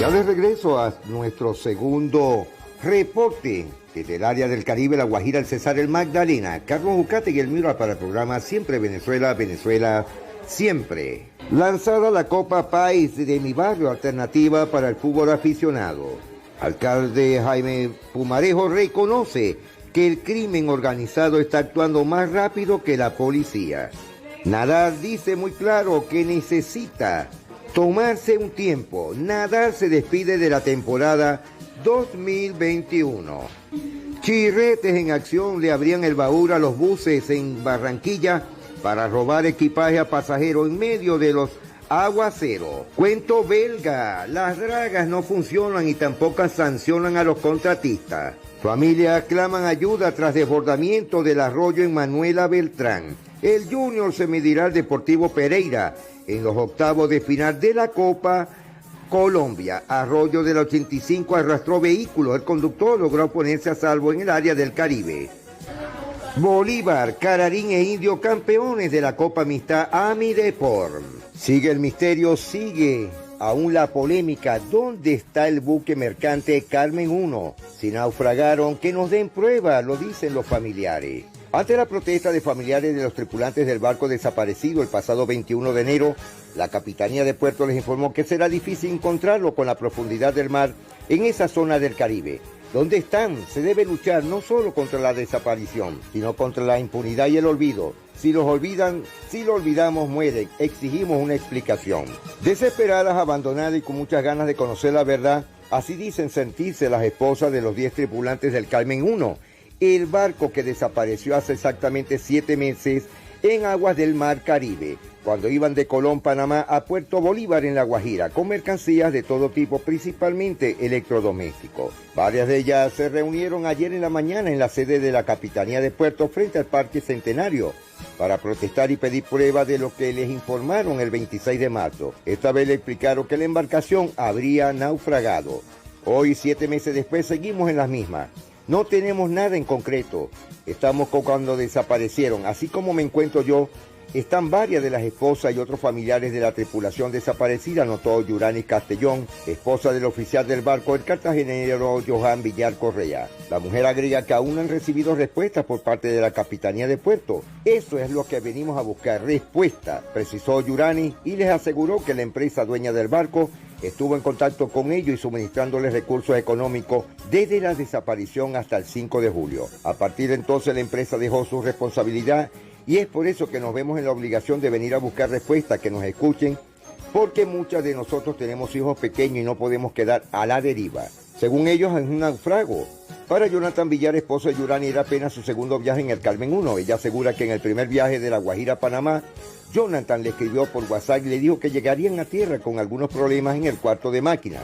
Ya de regreso a nuestro segundo reporte desde el área del Caribe, La Guajira, el Cesar, el Magdalena. Carlos Uzcategui, El Miura para el programa Siempre Venezuela, Venezuela siempre. Lanzada la Copa País de mi barrio, alternativa para el fútbol aficionado. Alcalde Jaime Pumarejo reconoce que el crimen organizado está actuando más rápido que la policía. Nadal dice muy claro que necesita tomarse un tiempo. Nadal se despide de la temporada 2021. Chirretes en acción le abrían el baúl a los buses en Barranquilla para robar equipaje a pasajeros en medio de los Aguacero. Cuento belga. Las dragas no funcionan y tampoco sancionan a los contratistas. Familias claman ayuda tras desbordamiento del arroyo en Manuela Beltrán. El Junior se medirá al Deportivo Pereira en los octavos de final de la Copa Colombia. Arroyo del 85 arrastró vehículos. El conductor logró ponerse a salvo en el área del Caribe. Bolívar, Cararín e Indio campeones de la Copa Amistad Amidepor. Sigue el misterio, sigue aún la polémica. ¿Dónde está el buque mercante Carmen 1? Si naufragaron, que nos den prueba, lo dicen los familiares. Ante la protesta de familiares de los tripulantes del barco desaparecido el pasado 21 de enero, la Capitanía de Puerto les informó que será difícil encontrarlo con la profundidad del mar en esa zona del Caribe. ¿Dónde están? Se debe luchar no solo contra la desaparición, sino contra la impunidad y el olvido. Si los olvidan, si lo olvidamos, mueren. Exigimos una explicación. Desesperadas, abandonadas y con muchas ganas de conocer la verdad, así dicen sentirse las esposas de los 10 tripulantes del Carmen 1, el barco que desapareció hace exactamente 7 meses en aguas del Mar Caribe, cuando iban de Colón, Panamá, a Puerto Bolívar en La Guajira, con mercancías de todo tipo, principalmente electrodomésticos. Varias de ellas se reunieron ayer en la mañana en la sede de la Capitanía de Puerto frente al Parque Centenario, para protestar y pedir pruebas de lo que les informaron el 26 de marzo. Esta vez le explicaron que la embarcación habría naufragado. Hoy, 7 meses después, seguimos en las mismas. No tenemos nada en concreto. Estamos con cuando desaparecieron. Así como me encuentro yo, están varias de las esposas y otros familiares de la tripulación desaparecida, anotó Yuranis Castellón, esposa del oficial del barco, el cartagenero Johan Villar Correa. La mujer agrega que aún no han recibido respuestas por parte de la Capitanía de Puerto. Eso es lo que venimos a buscar, respuesta, precisó Yuranis, y les aseguró que la empresa dueña del barco estuvo en contacto con ellos y suministrándoles recursos económicos desde la desaparición hasta el 5 de julio. A partir de entonces la empresa dejó su responsabilidad y es por eso que nos vemos en la obligación de venir a buscar respuestas, que nos escuchen, porque muchas de nosotros tenemos hijos pequeños y no podemos quedar a la deriva. Según ellos, es un naufrago. Para Jonathan Villar, esposo de Yurani, era apenas su segundo viaje en el Carmen 1. Ella asegura que en el primer viaje de La Guajira a Panamá, Jonathan le escribió por WhatsApp y le dijo que llegarían a tierra con algunos problemas en el cuarto de máquina,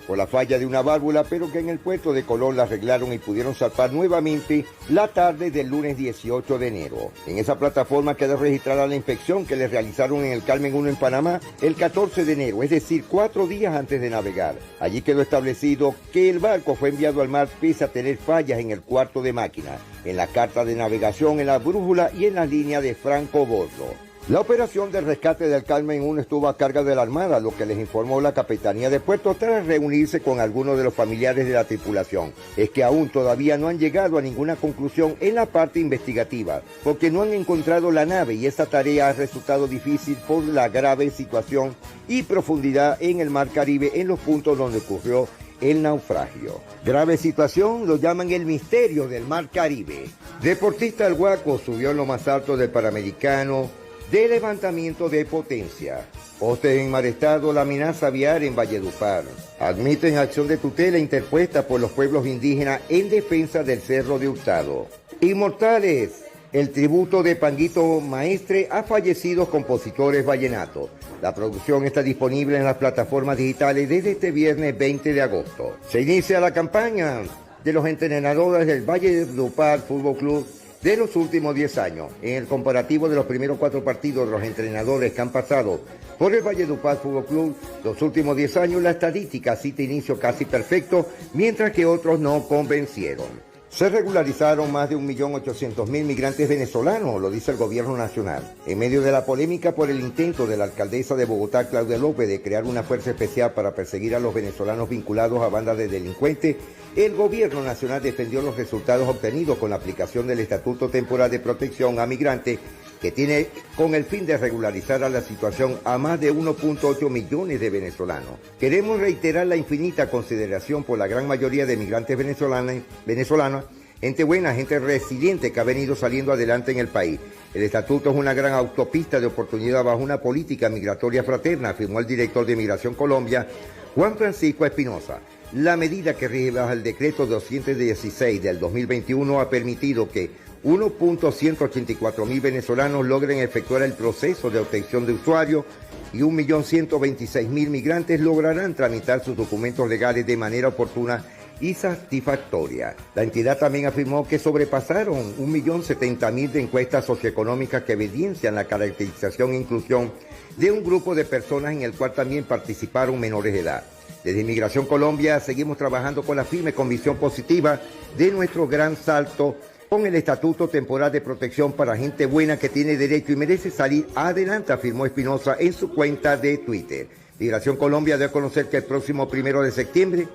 por la falla de una válvula, pero que en el puerto de Colón la arreglaron y pudieron zarpar nuevamente la tarde del lunes 18 de enero. En esa plataforma quedó registrada la inspección que le realizaron en el Carmen 1 en Panamá el 14 de enero, es decir, 4 días antes de navegar. Allí quedó establecido que el barco fue enviado al mar pese a tener fallas en el cuarto de máquina, en la carta de navegación, en la brújula y en la línea de franco bordo. La operación de rescate del Carmen 1 estuvo a cargo de la Armada, lo que les informó la Capitanía de Puerto tras reunirse con algunos de los familiares de la tripulación. Es que aún todavía no han llegado a ninguna conclusión en la parte investigativa, porque no han encontrado la nave y esa tarea ha resultado difícil por la grave situación y profundidad en el Mar Caribe en los puntos donde ocurrió el naufragio. Grave situación, lo llaman el misterio del Mar Caribe. Deportista del Guaco subió en lo más alto del Panamericano de levantamiento de potencia. Postes en mal estado, la amenaza vial en Valledupar. Admiten acción de tutela interpuesta por los pueblos indígenas en defensa del Cerro de Hurtado. Inmortales, el tributo de Panguito Maestre a fallecidos compositores vallenatos. La producción está disponible en las plataformas digitales desde este viernes 20 de agosto. Se inicia la campaña de los entrenadores del Valledupar Fútbol Club de los últimos 10 años. En el comparativo de los primeros 4 partidos de los entrenadores que han pasado por el Valledupar Fútbol Club los últimos 10 años, la estadística cita inicio casi perfecto, mientras que otros no convencieron. Se regularizaron más de 1.800.000 migrantes venezolanos, lo dice el gobierno nacional. En medio de la polémica por el intento de la alcaldesa de Bogotá, Claudia López, de crear una fuerza especial para perseguir a los venezolanos vinculados a bandas de delincuentes, el gobierno nacional defendió los resultados obtenidos con la aplicación del Estatuto Temporal de Protección a Migrantes, que tiene con el fin de regularizar a la situación a más de 1.8 millones de venezolanos. Queremos reiterar la infinita consideración por la gran mayoría de migrantes venezolanos, gente buena, gente resiliente que ha venido saliendo adelante en el país. El estatuto es una gran autopista de oportunidad bajo una política migratoria fraterna, afirmó el director de Migración Colombia, Juan Francisco Espinosa. La medida que rige bajo el decreto 216 del 2021 ha permitido que 1.184.000 venezolanos logren efectuar el proceso de obtención de usuario y 1.126.000 migrantes lograrán tramitar sus documentos legales de manera oportuna y satisfactoria. La entidad también afirmó que sobrepasaron 1.070.000 de encuestas socioeconómicas que evidencian la caracterización e inclusión de un grupo de personas en el cual también participaron menores de edad. Desde Inmigración Colombia seguimos trabajando con la firme convicción positiva de nuestro gran salto con el Estatuto Temporal de Protección para gente buena que tiene derecho y merece salir adelante, afirmó Espinosa en su cuenta de Twitter. Migración Colombia dio a conocer que el próximo 1 de septiembre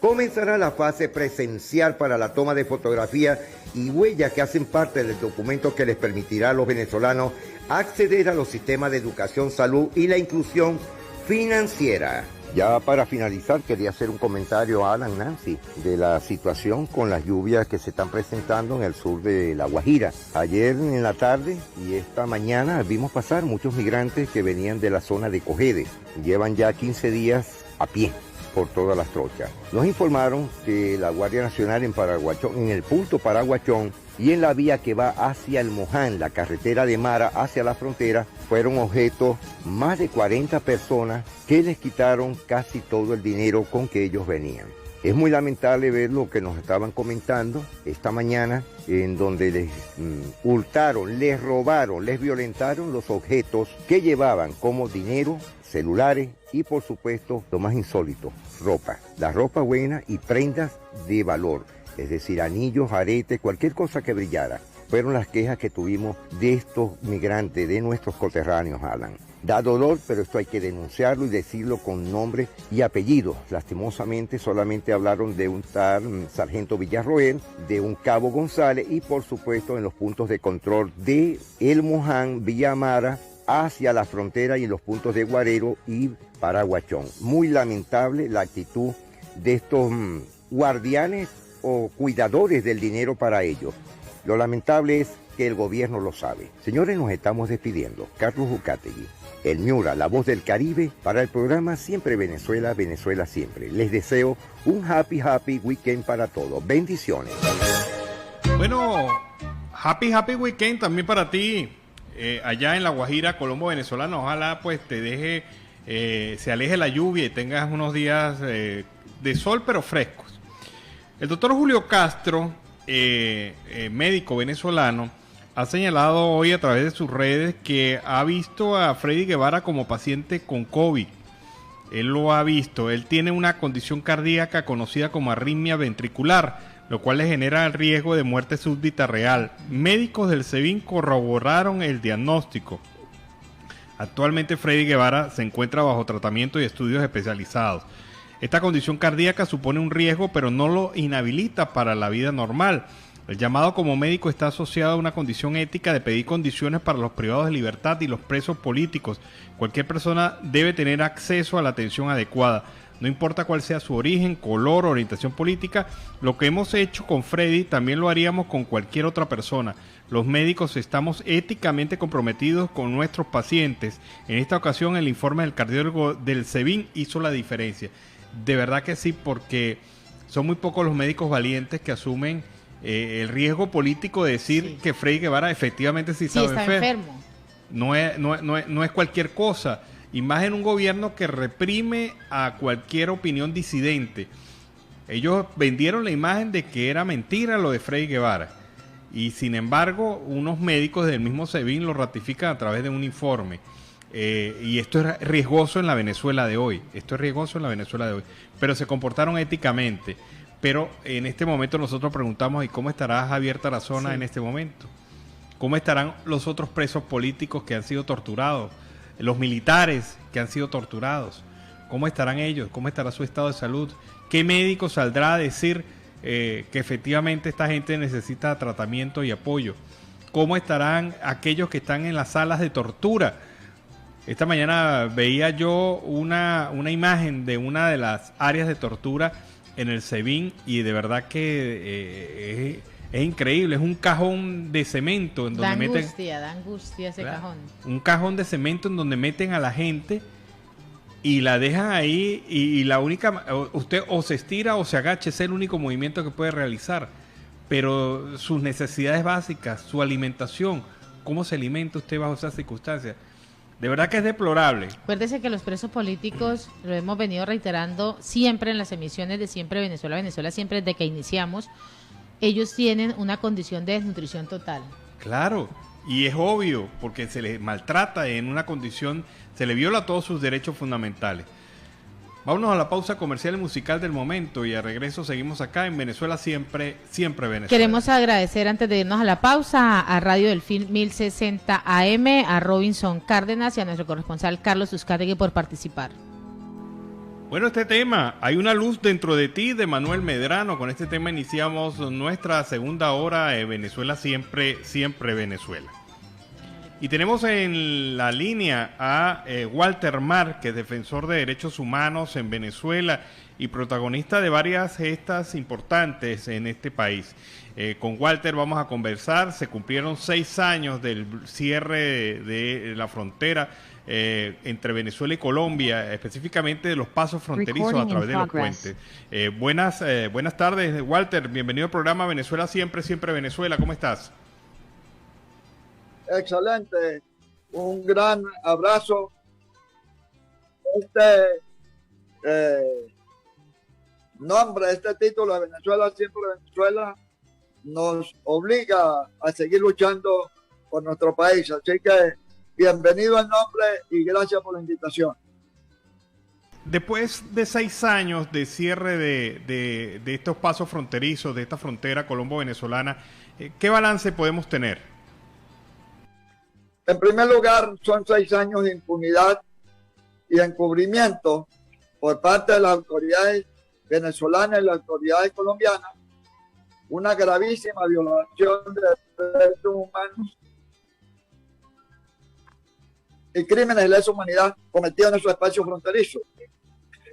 comenzará la fase presencial para la toma de fotografías y huellas que hacen parte del documento que les permitirá a los venezolanos acceder a los sistemas de educación, salud y la inclusión financiera. Ya para finalizar, quería hacer un comentario a Alan, Nancy, de la situación con las lluvias que se están presentando en el sur de La Guajira. Ayer en la tarde y esta mañana vimos pasar muchos migrantes que venían de la zona de Cogede. Llevan ya 15 días a pie por todas las trochas. Nos informaron que la Guardia Nacional en el punto Paraguachón y en la vía que va hacia el Moján, la carretera de Mara hacia la frontera, fueron objeto más de 40 personas que les quitaron casi todo el dinero con que ellos venían. Es muy lamentable ver lo que nos estaban comentando esta mañana, en donde les hurtaron, les robaron, les violentaron los objetos que llevaban como dinero, celulares y por supuesto, lo más insólito, ropa. La ropa buena y prendas de valor, es decir, anillos, aretes, cualquier cosa que brillara. Fueron las quejas que tuvimos de estos migrantes, de nuestros coterráneos, Alan. Da dolor, pero esto hay que denunciarlo y decirlo con nombre y apellido. Lastimosamente solamente hablaron de un tal sargento Villarroel, de un cabo González y por supuesto en los puntos de control de El Moján, Villa Mara, hacia la frontera y en los puntos de Guarero y Paraguachón. Muy lamentable la actitud de estos guardianes o cuidadores del dinero para ellos. Lo lamentable es que el gobierno lo sabe. Señores, nos estamos despidiendo. Carlos Ucategui, el Miura, la voz del Caribe, para el programa Siempre Venezuela, Venezuela Siempre. Les deseo un happy weekend para todos. Bendiciones. Bueno, happy weekend también para ti. Allá en La Guajira, Colombo venezolano, ojalá pues te deje, se aleje la lluvia y tengas unos días de sol pero frescos. El doctor Julio Castro, médico venezolano, ha señalado hoy a través de sus redes que ha visto a Freddy Guevara como paciente con COVID. Él lo ha visto, él tiene una condición cardíaca conocida como arritmia ventricular, lo cual le genera el riesgo de muerte súbita real. Médicos del SEBIN corroboraron el diagnóstico. Actualmente Freddy Guevara se encuentra bajo tratamiento y estudios especializados. Esta condición cardíaca supone un riesgo, pero no lo inhabilita para la vida normal. El llamado como médico está asociado a una condición ética de pedir condiciones para los privados de libertad y los presos políticos. Cualquier persona debe tener acceso a la atención adecuada. No importa cuál sea su origen, color, orientación política, lo que hemos hecho con Freddy también lo haríamos con cualquier otra persona. Los médicos estamos éticamente comprometidos con nuestros pacientes. En esta ocasión el informe del cardiólogo del SEBIN hizo la diferencia. De verdad que sí, porque son muy pocos los médicos valientes que asumen el riesgo político de decir que Freddy Guevara efectivamente sí estaba enfermo. No es cualquier cosa. Y más en un gobierno que reprime a cualquier opinión disidente. Ellos vendieron la imagen de que era mentira lo de Freddy Guevara. Y sin embargo, unos médicos del mismo SEBIN lo ratifican a través de un informe. Y esto es riesgoso en la Venezuela de hoy. Pero se comportaron éticamente. Pero en este momento nosotros preguntamos, ¿y cómo estará Javier Tarazona en este momento? ¿Cómo estarán los otros presos políticos que han sido torturados? Los militares que han sido torturados, ¿cómo estarán ellos? ¿Cómo estará su estado de salud? ¿Qué médico saldrá a decir que efectivamente esta gente necesita tratamiento y apoyo? ¿Cómo estarán aquellos que están en las salas de tortura? Esta mañana veía yo una imagen de una de las áreas de tortura en el SEBIN y de verdad que es increíble, es un cajón de cemento en donde da angustia ese cajón. Un cajón de cemento en donde meten a la gente y la dejan ahí y la única, usted o se estira o se agacha, es el único movimiento que puede realizar. Pero sus necesidades básicas, su alimentación, ¿cómo se alimenta usted bajo esas circunstancias? De verdad que es deplorable. Acuérdese que los presos políticos, lo hemos venido reiterando siempre en las emisiones de Siempre Venezuela, Venezuela siempre desde que iniciamos, ellos tienen una condición de desnutrición total. Claro, y es obvio, porque se les maltrata en una condición, se le viola todos sus derechos fundamentales. Vámonos a la pausa comercial y musical del momento y a regreso seguimos acá en Venezuela Siempre, Siempre Venezuela. Queremos agradecer antes de irnos a la pausa a Radio Delfín 1060 AM, a Robinson Cárdenas y a nuestro corresponsal Carlos Uzcategui por participar. Bueno, este tema, Hay una luz dentro de ti, de Manuel Medrano. Con este tema iniciamos nuestra segunda hora de Venezuela Siempre, Siempre Venezuela. Y tenemos en la línea a Walter Márquez, defensor de derechos humanos en Venezuela y protagonista de varias gestas importantes en este país. Con Walter vamos a conversar. Se cumplieron 6 años del cierre de la frontera entre Venezuela y Colombia, específicamente de los pasos fronterizos a través de los puentes. Buenas tardes, Walter. Bienvenido al programa Venezuela Siempre, Siempre Venezuela. ¿Cómo estás? Excelente, un gran abrazo. Nombre, este título de Venezuela Siempre Venezuela nos obliga a seguir luchando por nuestro país. Así que bienvenido al nombre y gracias por la invitación. Después de 6 años de cierre de estos pasos fronterizos, de esta frontera colombo-venezolana, ¿qué balance podemos tener? En primer lugar, son 6 años de impunidad y encubrimiento por parte de las autoridades venezolanas y las autoridades colombianas, una gravísima violación de derechos humanos y crímenes de lesa humanidad cometidos en esos espacios fronterizos,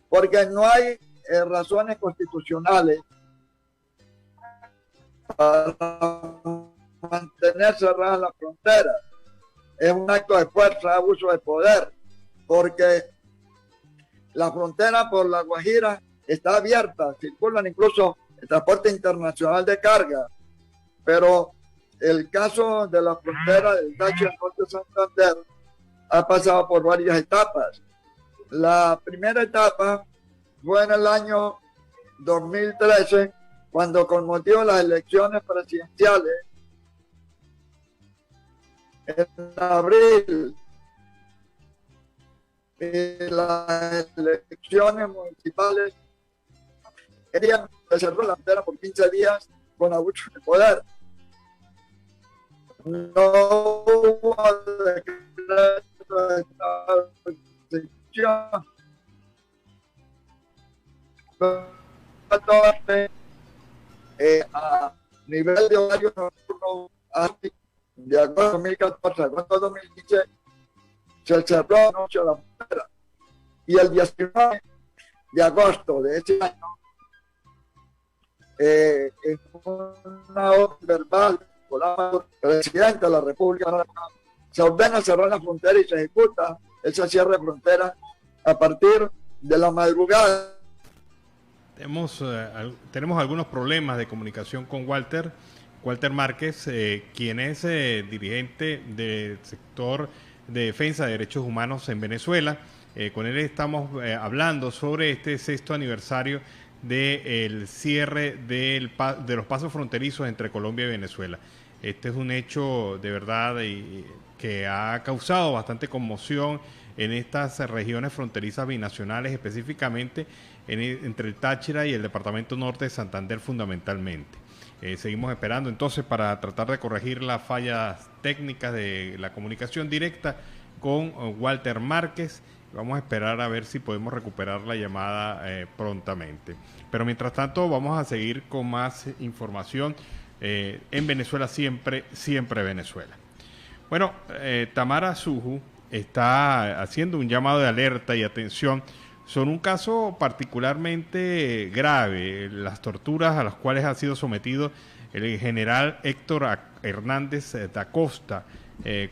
porque no hay razones constitucionales para mantener cerradas las fronteras. Es un acto de fuerza, abuso de poder, porque la frontera por La Guajira está abierta, circulan incluso el transporte internacional de carga, pero el caso de la frontera del Táchira Norte Santander ha pasado por varias etapas. La primera etapa fue en el año 2013, cuando con motivo de las elecciones presidenciales, en abril, las elecciones municipales, se cerró la frontera por 15 días con abuso de poder. No hubo decreto de estado de excepción. A nivel de horario nocturno, de agosto de 2014 a agosto de 2015 se cerró anoche la frontera, y el 19 de agosto de ese año en una orden verbal por la presidenta de la República se ordena cerrar la frontera y se ejecuta ese cierre de frontera a partir de la madrugada. Tenemos algunos problemas de comunicación con Walter Márquez, quien es dirigente del sector de defensa de derechos humanos en Venezuela. Con él estamos hablando sobre este 6º aniversario del cierre de los pasos fronterizos entre Colombia y Venezuela. Este es un hecho de verdad que ha causado bastante conmoción en estas regiones fronterizas binacionales, específicamente entre el Táchira y el departamento norte de Santander fundamentalmente. Seguimos esperando entonces para tratar de corregir las fallas técnicas de la comunicación directa con Walter Márquez. Vamos a esperar a ver si podemos recuperar la llamada prontamente. Pero mientras tanto vamos a seguir con más información en Venezuela Siempre, Siempre Venezuela. Bueno, Tamara Suju está haciendo un llamado de alerta y atención sobre un caso particularmente grave, las torturas a las cuales ha sido sometido el general Héctor Hernández da Costa,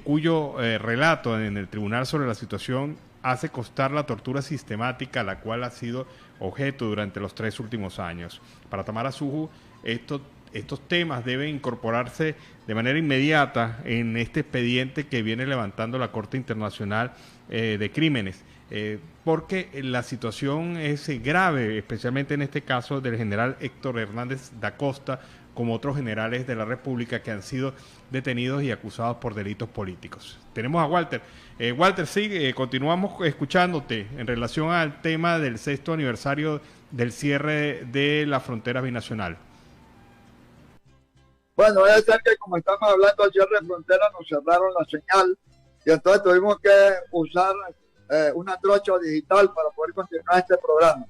cuyo relato en el tribunal sobre la situación hace constar la tortura sistemática a la cual ha sido objeto durante los 3 últimos años. Para Tamara Suju, esto estos temas deben incorporarse de manera inmediata en este expediente que viene levantando la Corte Internacional de Crímenes, porque la situación es grave, especialmente en este caso del general Héctor Hernández da Costa, como otros generales de la República que han sido detenidos y acusados por delitos políticos. Tenemos a Walter. Walter, sí, continuamos escuchándote en relación al tema del 6º aniversario del cierre de la frontera binacional. Bueno, debe ser que como estamos hablando del cierre de frontera, nos cerraron la señal y entonces tuvimos que usar una trocha digital para poder continuar este programa.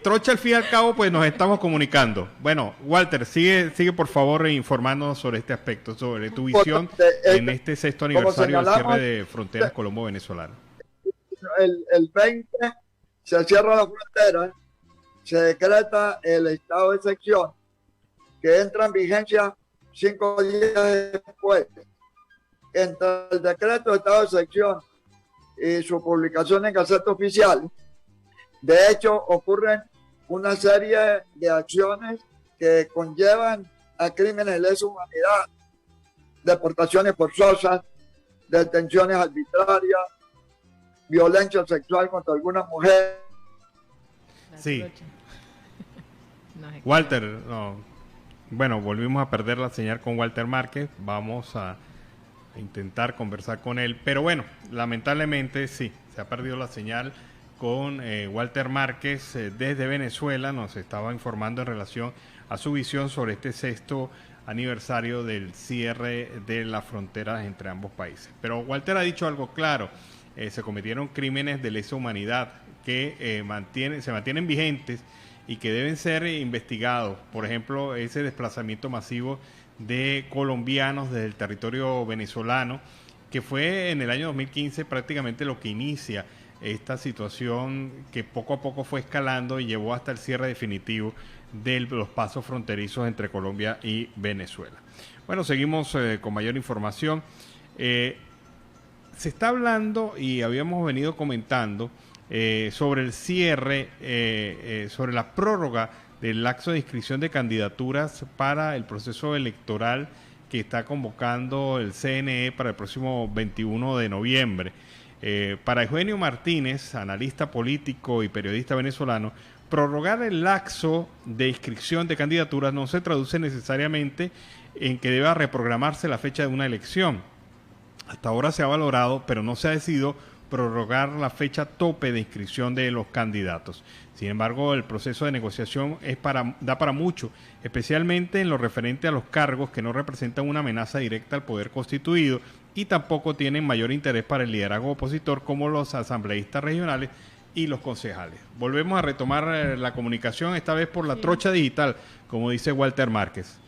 Trocha, al fin y al cabo, pues nos estamos comunicando. Bueno, Walter, sigue por favor informándonos sobre este aspecto, sobre tu visión en este 6º aniversario del cierre de fronteras colombo-venezolano. El 20 se cierra la frontera, se decreta el estado de excepción, que entra en vigencia 5 días después. Entre el decreto de estado de excepción y su publicación en Gaceta Oficial, de hecho, ocurren una serie de acciones que conllevan a crímenes de lesa humanidad, deportaciones forzosas, detenciones arbitrarias, violencia sexual contra alguna mujer. Sí. Walter, no. Bueno, volvimos a perder la señal con Walter Márquez. Vamos a intentar conversar con él. Pero bueno, lamentablemente sí, se ha perdido la señal con Walter Márquez desde Venezuela. Nos estaba informando en relación a su visión sobre este 6º aniversario del cierre de las fronteras entre ambos países. Pero Walter ha dicho algo claro, se cometieron crímenes de lesa humanidad que se mantienen vigentes y que deben ser investigados. Por ejemplo, ese desplazamiento masivo de colombianos desde el territorio venezolano, que fue en el año 2015 prácticamente lo que inicia esta situación que poco a poco fue escalando y llevó hasta el cierre definitivo de los pasos fronterizos entre Colombia y Venezuela. Bueno, seguimos con mayor información. Se está hablando y habíamos venido comentando sobre el cierre, sobre la prórroga del lapso de inscripción de candidaturas para el proceso electoral que está convocando el CNE para el próximo 21 de noviembre. Para Eugenio Martínez, analista político y periodista venezolano, prorrogar el lapso de inscripción de candidaturas no se traduce necesariamente en que deba reprogramarse la fecha de una elección. Hasta ahora se ha valorado, pero no se ha decidido prorrogar la fecha tope de inscripción de los candidatos. Sin embargo, el proceso de negociación da para mucho, especialmente en lo referente a los cargos que no representan una amenaza directa al poder constituido y tampoco tienen mayor interés para el liderazgo opositor, como los asambleístas regionales y los concejales. Volvemos a retomar la comunicación, esta vez por la trocha digital, como dice Walter Márquez.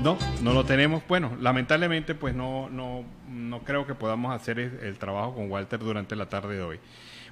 No lo tenemos. Bueno, lamentablemente pues no creo que podamos hacer el trabajo con Walter durante la tarde de hoy.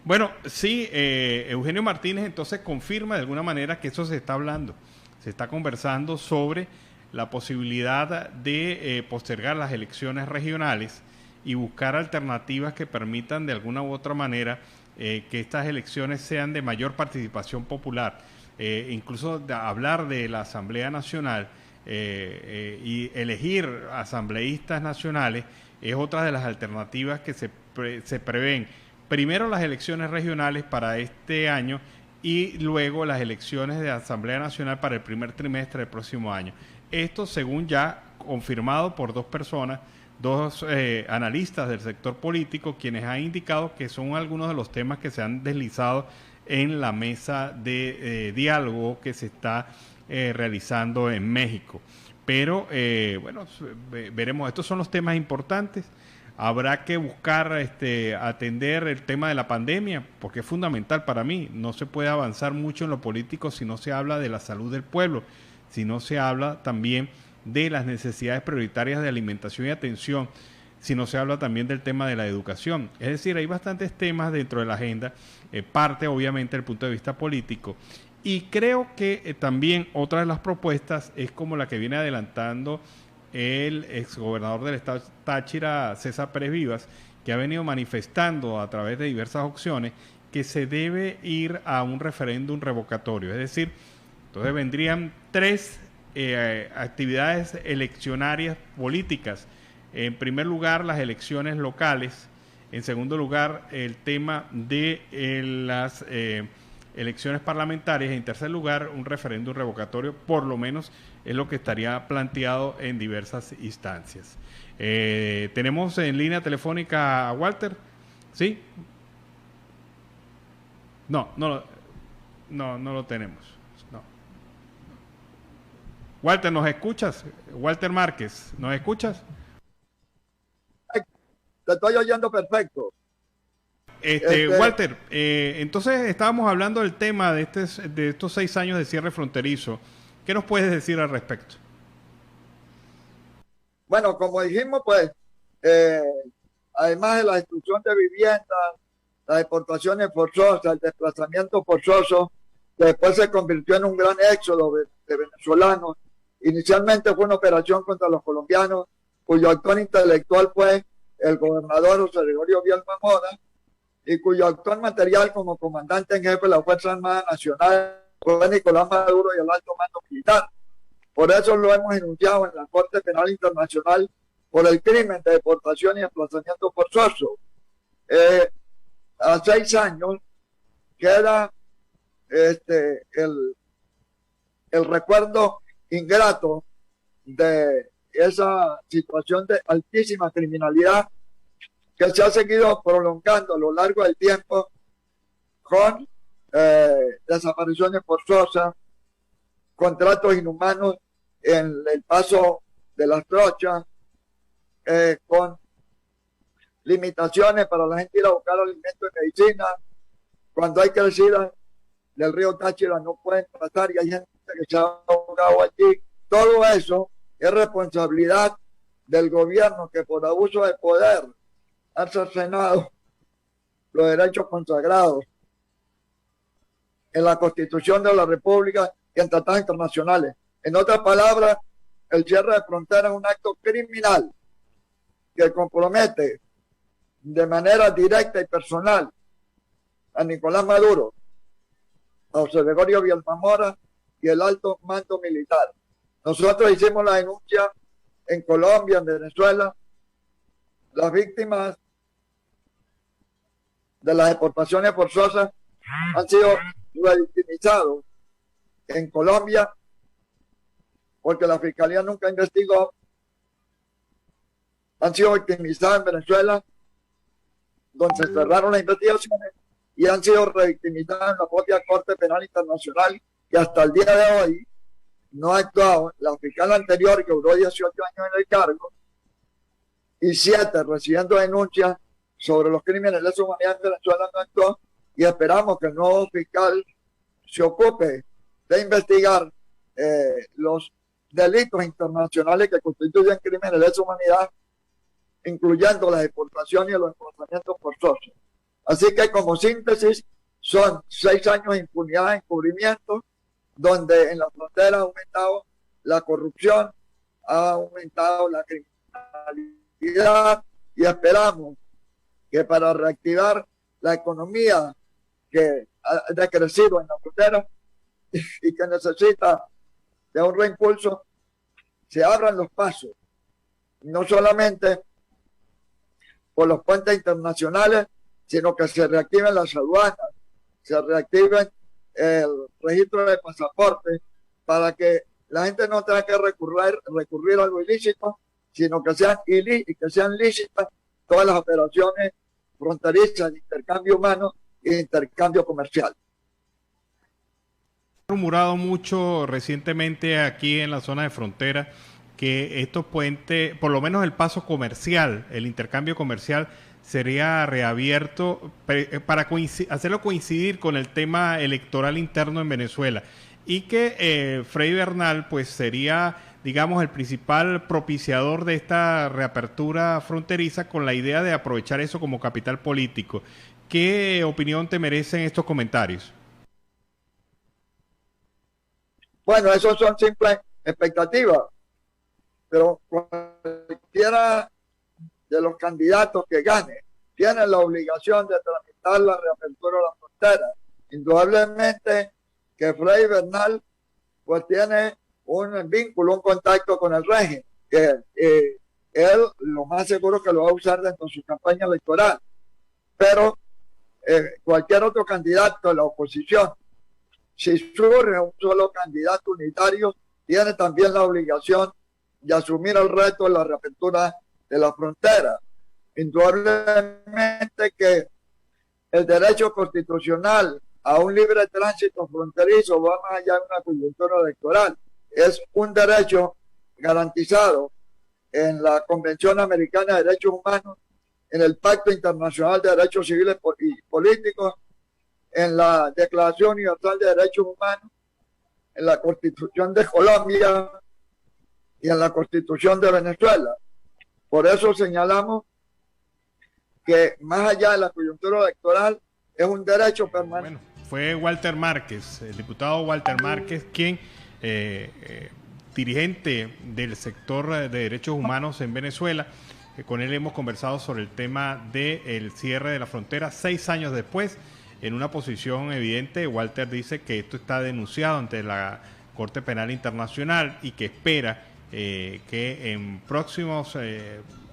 Bueno, sí, Eugenio Martínez entonces confirma de alguna manera que eso se está hablando, se está conversando sobre la posibilidad de postergar las elecciones regionales y buscar alternativas que permitan de alguna u otra manera que estas elecciones sean de mayor participación popular, incluso hablar de la Asamblea Nacional y elegir asambleístas nacionales es otra de las alternativas que se prevén. Primero las elecciones regionales para este año y luego las elecciones de Asamblea Nacional para el primer trimestre del próximo año. Esto según ya confirmado por dos personas, dos analistas del sector político, quienes han indicado que son algunos de los temas que se han deslizado en la mesa de diálogo que se está realizando en México. Pero bueno, veremos, estos son los temas importantes. Habrá que buscar atender el tema de la pandemia, porque es fundamental para mí. No se puede avanzar mucho en lo político si no se habla de la salud del pueblo, si no se habla también de las necesidades prioritarias de alimentación y atención, si no se habla también del tema de la educación. Es decir, hay bastantes temas dentro de la agenda, parte obviamente del punto de vista político. Y creo que también otra de las propuestas es como la que viene adelantando el exgobernador del estado Táchira, César Pérez Vivas, que ha venido manifestando a través de diversas opciones que se debe ir a un referéndum revocatorio. Es decir, entonces vendrían tres actividades eleccionarias políticas. En primer lugar, las elecciones locales. En segundo lugar, el tema de las elecciones parlamentarias. En tercer lugar, un referéndum revocatorio, por lo menos es lo que estaría planteado en diversas instancias. Tenemos en línea telefónica a Walter. ¿Sí? No lo tenemos. No. Walter, ¿nos escuchas? Walter Márquez, ¿nos escuchas? Te estoy oyendo perfecto. Walter, entonces estábamos hablando del tema de estos 6 años de cierre fronterizo. ¿Qué nos puedes decir al respecto? Bueno, como dijimos, pues, además de la destrucción de viviendas, las deportaciones forzosas, el desplazamiento forzoso, que después se convirtió en un gran éxodo de venezolanos. Inicialmente fue una operación contra los colombianos, cuyo actor intelectual fue el gobernador José Gregorio Bielma Mora, y cuyo actor material como comandante en jefe de la Fuerza Armada Nacional fue Nicolás Maduro y el alto mando militar. Por eso lo hemos denunciado en la Corte Penal Internacional por el crimen de deportación y desplazamiento forzoso. A 6 años queda el recuerdo ingrato de esa situación de altísima criminalidad que se ha seguido prolongando a lo largo del tiempo con desapariciones forzosas, contratos inhumanos en el paso de las trochas, con limitaciones para la gente ir a buscar alimentos y medicina. Cuando hay crecidas del río Táchira no pueden pasar y hay gente que se ha ahogado allí. Todo eso es responsabilidad del gobierno que por abuso de poder ha cercenado los derechos consagrados en la Constitución de la República y en tratados internacionales. En otras palabras, el cierre de fronteras es un acto criminal que compromete de manera directa y personal a Nicolás Maduro, a José Gregorio Bielma Mora y el alto mando militar. Nosotros hicimos la denuncia en Colombia, en Venezuela. Las víctimas de las deportaciones forzosas han sido revictimizados en Colombia porque la Fiscalía nunca investigó. Han sido victimizados en Venezuela, donde se cerraron las investigaciones, y han sido revictimizados en la propia Corte Penal Internacional, que hasta el día de hoy no ha actuado. La fiscal anterior, que duró 18 años en el cargo, y 7 recibiendo denuncias sobre los crímenes de lesa humanidad en Venezuela, no actuó, y esperamos que el nuevo fiscal se ocupe de investigar los delitos internacionales que constituyen crímenes de lesa humanidad, incluyendo la deportación y los desplazamientos forzosos. Así que, como síntesis, son 6 años de impunidad, encubrimiento, donde en la frontera ha aumentado la corrupción, ha aumentado la criminalidad, y esperamos que para reactivar la economía que ha decrecido en la frontera y que necesita de un reimpulso, se abran los pasos, no solamente por los puentes internacionales, sino que se reactiven las aduanas, se reactiven el registro de pasaportes, para que la gente no tenga que recurrir a lo ilícito, sino que sean lícitas todas las operaciones fronterizas de intercambio humano y de intercambio comercial. Rumorado mucho recientemente aquí en la zona de frontera que estos puentes, por lo menos el paso comercial, el intercambio comercial, sería reabierto para hacerlo coincidir con el tema electoral interno en Venezuela, y que Frei Bernal pues sería, digamos, el principal propiciador de esta reapertura fronteriza, con la idea de aprovechar eso como capital político. ¿Qué opinión te merecen estos comentarios? Bueno, esos son simples expectativas, pero cualquiera de los candidatos que gane tiene la obligación de tramitar la reapertura de la frontera. Indudablemente que Frei Bernal pues tiene un vínculo, un contacto con el régimen, que él lo más seguro que lo va a usar dentro de su campaña electoral. Pero cualquier otro candidato de la oposición, si surge un solo candidato unitario, tiene también la obligación de asumir el reto de la reapertura de la frontera. Indudablemente que el derecho constitucional a un libre tránsito fronterizo va más allá de una coyuntura electoral. Es un derecho garantizado en la Convención Americana de Derechos Humanos, en el Pacto Internacional de Derechos Civiles y Políticos, en la Declaración Universal de Derechos Humanos, en la Constitución de Colombia y en la Constitución de Venezuela. Por eso señalamos que más allá de la coyuntura electoral es un derecho permanente. Bueno, fue Walter Márquez, el diputado Walter Márquez, quien dirigente del sector de derechos humanos en Venezuela. Con él hemos conversado sobre el tema del cierre de la frontera 6 años después. En una posición evidente, Walter dice que esto está denunciado ante la Corte Penal Internacional y que espera que en próximos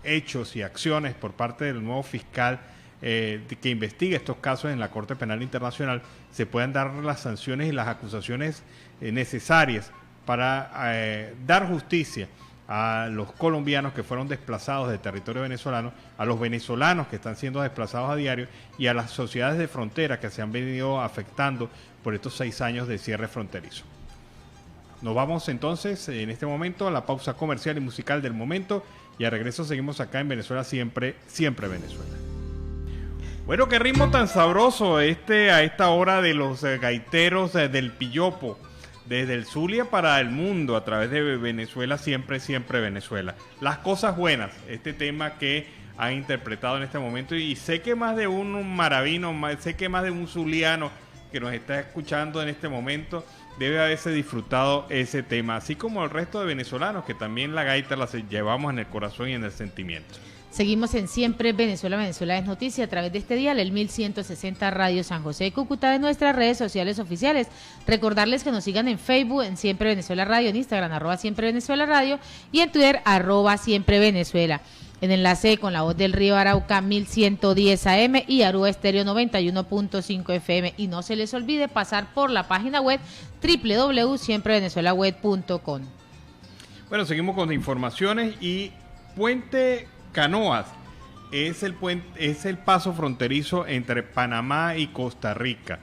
hechos y acciones por parte del nuevo fiscal que investigue estos casos en la Corte Penal Internacional se puedan dar las sanciones y las acusaciones necesarias para dar justicia a los colombianos que fueron desplazados del territorio venezolano, a los venezolanos que están siendo desplazados a diario y a las sociedades de frontera que se han venido afectando por estos 6 años de cierre fronterizo. Nos vamos entonces en este momento a la pausa comercial y musical del momento y a regreso seguimos acá en Venezuela Siempre, Siempre Venezuela. Bueno, qué ritmo tan sabroso a esta hora de los gaiteros del Pillopo. Desde el Zulia para el mundo, a través de Venezuela Siempre, Siempre Venezuela. Las cosas buenas, este tema que han interpretado en este momento, y sé que más de un maravino, sé que más de un zuliano que nos está escuchando en este momento debe haberse disfrutado ese tema, así como el resto de venezolanos que también la gaita la llevamos en el corazón y en el sentimiento. Seguimos en Siempre Venezuela, Venezuela es noticia a través de este dial, el 1160 Radio San José de Cúcuta, de nuestras redes sociales oficiales. Recordarles que nos sigan en Facebook, en Siempre Venezuela Radio, en Instagram, @Siempre Venezuela Radio, y en Twitter, @Siempre Venezuela. En enlace con la voz del Río Arauca, 1110 AM y Aruba Estéreo 91.5 FM. Y no se les olvide pasar por la página web www.siemprevenezuelaweb.com. Bueno, seguimos con informaciones y Puente Canoas es el paso fronterizo entre Panamá y Costa Rica.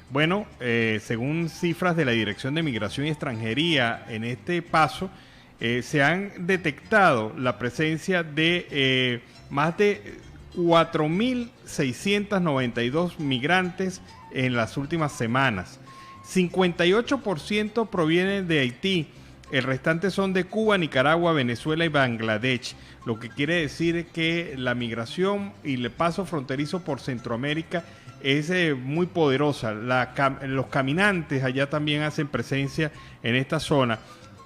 Bueno, según cifras de la Dirección de Migración y Extranjería, en este paso se han detectado la presencia de más de 4.692 migrantes en las últimas semanas. 58% provienen de Haití. El restante son de Cuba, Nicaragua, Venezuela y Bangladesh, lo que quiere decir que la migración y el paso fronterizo por Centroamérica es muy poderosa. Los caminantes allá también hacen presencia en esta zona,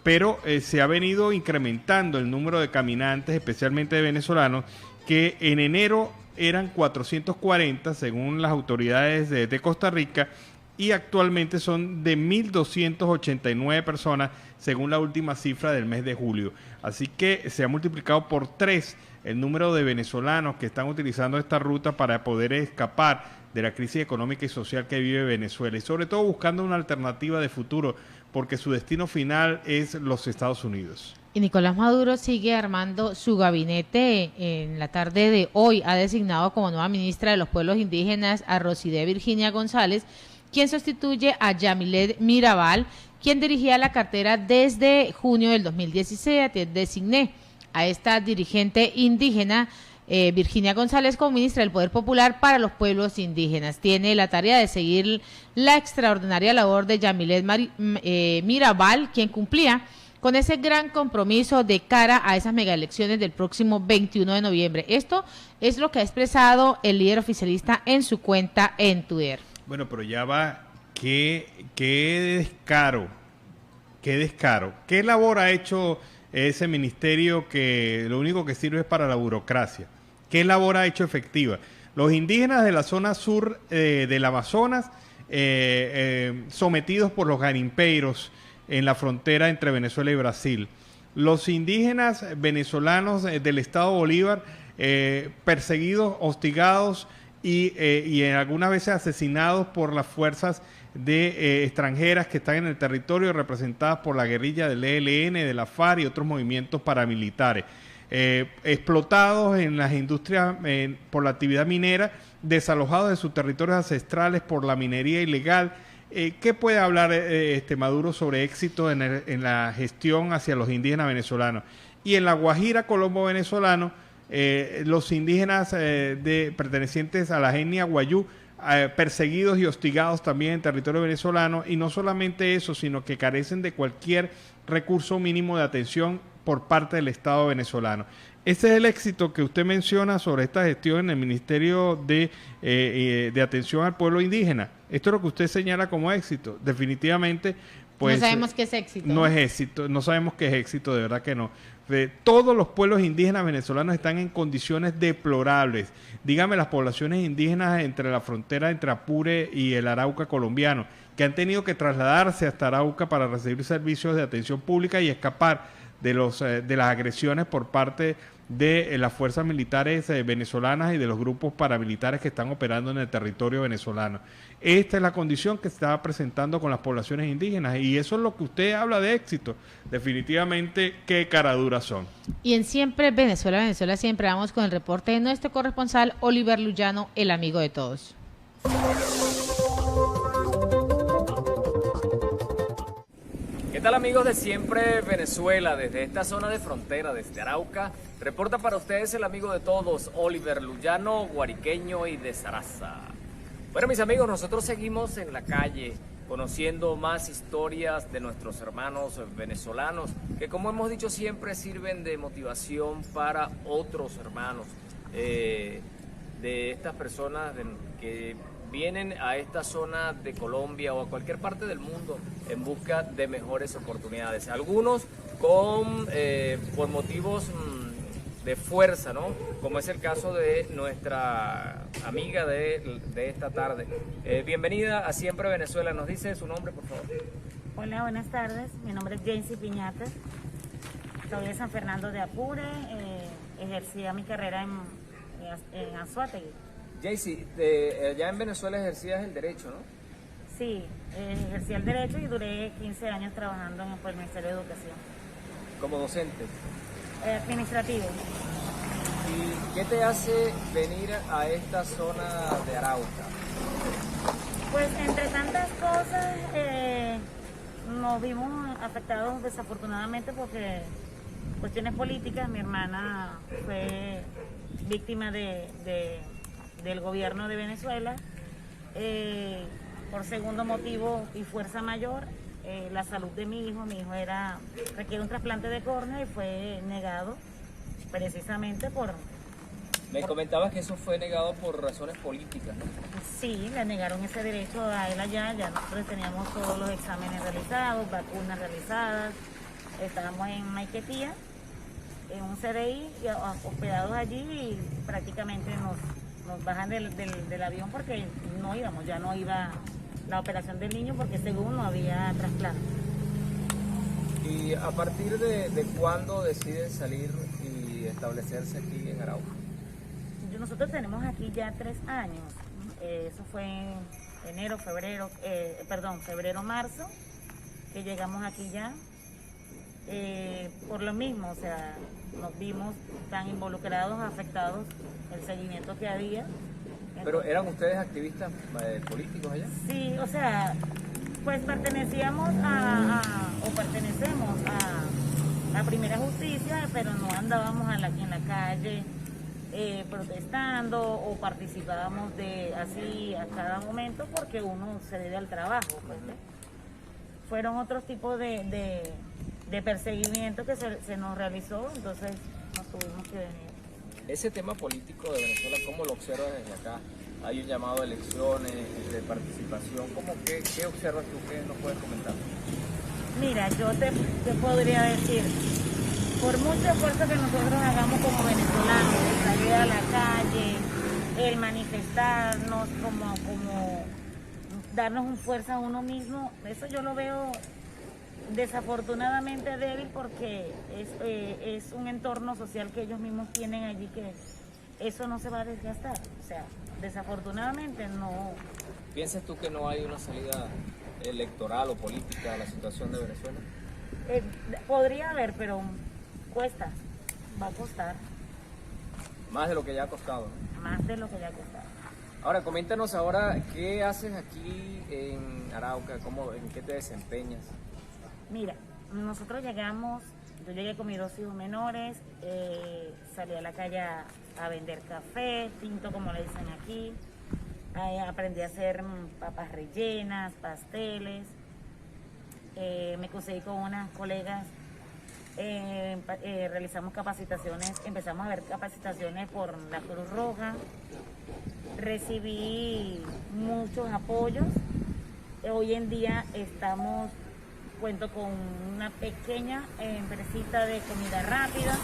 pero se ha venido incrementando el número de caminantes, especialmente de venezolanos, que en enero eran 440 según las autoridades de Costa Rica, y actualmente son de 1.289 personas según la última cifra del mes de julio. Así que se ha multiplicado por 3 el número de venezolanos que están utilizando esta ruta para poder escapar de la crisis económica y social que vive Venezuela, y sobre todo buscando una alternativa de futuro, porque su destino final es los Estados Unidos. Y Nicolás Maduro sigue armando su gabinete. En la tarde de hoy ha designado como nueva ministra de los Pueblos Indígenas a Rosidé Virginia González, quien sustituye a Yamilet Mirabal, quien dirigía la cartera desde junio del 2016. Designé a esta dirigente indígena, Virginia González, como ministra del Poder Popular para los Pueblos Indígenas. Tiene la tarea de seguir la extraordinaria labor de Yamilet Mirabal, quien cumplía con ese gran compromiso de cara a esas megaelecciones del próximo 21 de noviembre. Esto es lo que ha expresado el líder oficialista en su cuenta en Twitter. Bueno, pero ya va, qué descaro, qué descaro. ¿Qué labor ha hecho ese ministerio que lo único que sirve es para la burocracia? ¿Qué labor ha hecho efectiva? Los indígenas de la zona sur del Amazonas, sometidos por los garimpeiros en la frontera entre Venezuela y Brasil. Los indígenas venezolanos del estado Bolívar, perseguidos, hostigados y algunas veces asesinados por las fuerzas extranjeras que están en el territorio, representadas por la guerrilla del ELN, de la FARC y otros movimientos paramilitares. Explotados en las industrias por la actividad minera, desalojados de sus territorios ancestrales por la minería ilegal. ¿Qué puede hablar Maduro sobre éxito en la gestión hacia los indígenas venezolanos? Y en la Guajira colombo-venezolano, los indígenas pertenecientes a la etnia guayú, perseguidos y hostigados también en territorio venezolano, y no solamente eso, sino que carecen de cualquier recurso mínimo de atención por parte del Estado venezolano. Ese es el éxito que usted menciona sobre esta gestión en el Ministerio de Atención al Pueblo Indígena. Esto es lo que usted señala como éxito. Definitivamente, pues... No sabemos qué es éxito. No es éxito, no sabemos qué es éxito, de verdad que no. Todos los pueblos indígenas venezolanos están en condiciones deplorables. Dígame las poblaciones indígenas entre la frontera entre Apure y el Arauca colombiano, que han tenido que trasladarse hasta Arauca para recibir servicios de atención pública y escapar de las agresiones por parte de las fuerzas militares venezolanas y de los grupos paramilitares que están operando en el territorio venezolano. Esta es la condición que se está presentando con las poblaciones indígenas, y eso es lo que usted habla de éxito. Definitivamente, qué caraduras son. Y en Siempre Venezuela, Venezuela Siempre, vamos con el reporte de nuestro corresponsal Oliver Luyano, el amigo de todos. ¿Qué tal, amigos de Siempre Venezuela? Desde esta zona de frontera, desde Arauca, reporta para ustedes el amigo de todos, Oliver Luyano, guariqueño y de Saraza. Bueno, mis amigos, nosotros seguimos en la calle conociendo más historias de nuestros hermanos venezolanos, que, como hemos dicho siempre, sirven de motivación para otros hermanos de estas personas que vienen a esta zona de Colombia o a cualquier parte del mundo en busca de mejores oportunidades. Algunos por motivos de fuerza, ¿no? Como es el caso de nuestra amiga de esta tarde. Bienvenida a Siempre Venezuela. ¿Nos dice su nombre, por favor? Hola, buenas tardes. Mi nombre es Jaycee Piñata. Soy de San Fernando de Apure. Ejercía mi carrera en Anzoátegui. Jaycee, allá en Venezuela ejercías el derecho, ¿no? Sí, ejercí el derecho y duré 15 años trabajando por el Ministerio de Educación. ¿Como docente? Administrativo. ¿Y qué te hace venir a esta zona de Arauca? Pues entre tantas cosas nos vimos afectados desafortunadamente porque cuestiones políticas. Mi hermana fue víctima del gobierno de Venezuela. Por segundo motivo y fuerza mayor, la salud de mi hijo requiere un trasplante de córnea y fue negado precisamente por... Me comentabas que eso fue negado por razones políticas, ¿no? Sí, le negaron ese derecho a él allá. Ya nosotros teníamos todos los exámenes realizados, vacunas realizadas, estábamos en Maiquetía, en un CDI, hospedados allí, y prácticamente nos bajan del avión porque ya no iba la operación del niño porque según no había trasplante. ¿Y a partir de cuándo deciden salir y establecerse aquí en Arauca? Nosotros tenemos aquí ya 3 años. Eso fue en febrero, marzo, que llegamos aquí ya. Por lo mismo, o sea, nos vimos tan involucrados, afectados, el seguimiento que había. ¿Pero eran ustedes activistas políticos allá? Sí, o sea, pues pertenecemos pertenecemos a la Primera Justicia, pero no andábamos en la calle protestando o participábamos así a cada momento porque uno se debe al trabajo. Pues, ¿sí? Fueron otros tipos de perseguimiento que se nos realizó, entonces nos tuvimos que venir. Ese tema político de Venezuela, ¿cómo lo observas desde acá? Hay un llamado a elecciones, de participación. ¿Qué observas tú? ¿Qué nos puedes comentar? Mira, yo te podría decir, por mucho esfuerzo que nosotros hagamos como venezolanos, de salir a la calle, el manifestarnos, como darnos un fuerza a uno mismo, eso yo lo veo desafortunadamente débil porque es un entorno social que ellos mismos tienen allí que eso no se va a desgastar. O sea, desafortunadamente no. ¿Piensas tú que no hay una salida electoral o política a la situación de Venezuela? Podría haber, pero cuesta, va a costar. Más de lo que ya ha costado, ¿no? Más de lo que ya ha costado. Ahora, coméntanos ahora, ¿qué haces aquí en Arauca? ¿En qué te desempeñas? Mira, nosotros yo llegué con mis 2 hijos menores, salí a la calle a vender café, tinto como le dicen aquí, aprendí a hacer papas rellenas, pasteles, me conseguí con unas colegas, realizamos capacitaciones, empezamos a ver capacitaciones por la Cruz Roja, recibí muchos apoyos, hoy en día cuento con una pequeña empresita de comida rápida,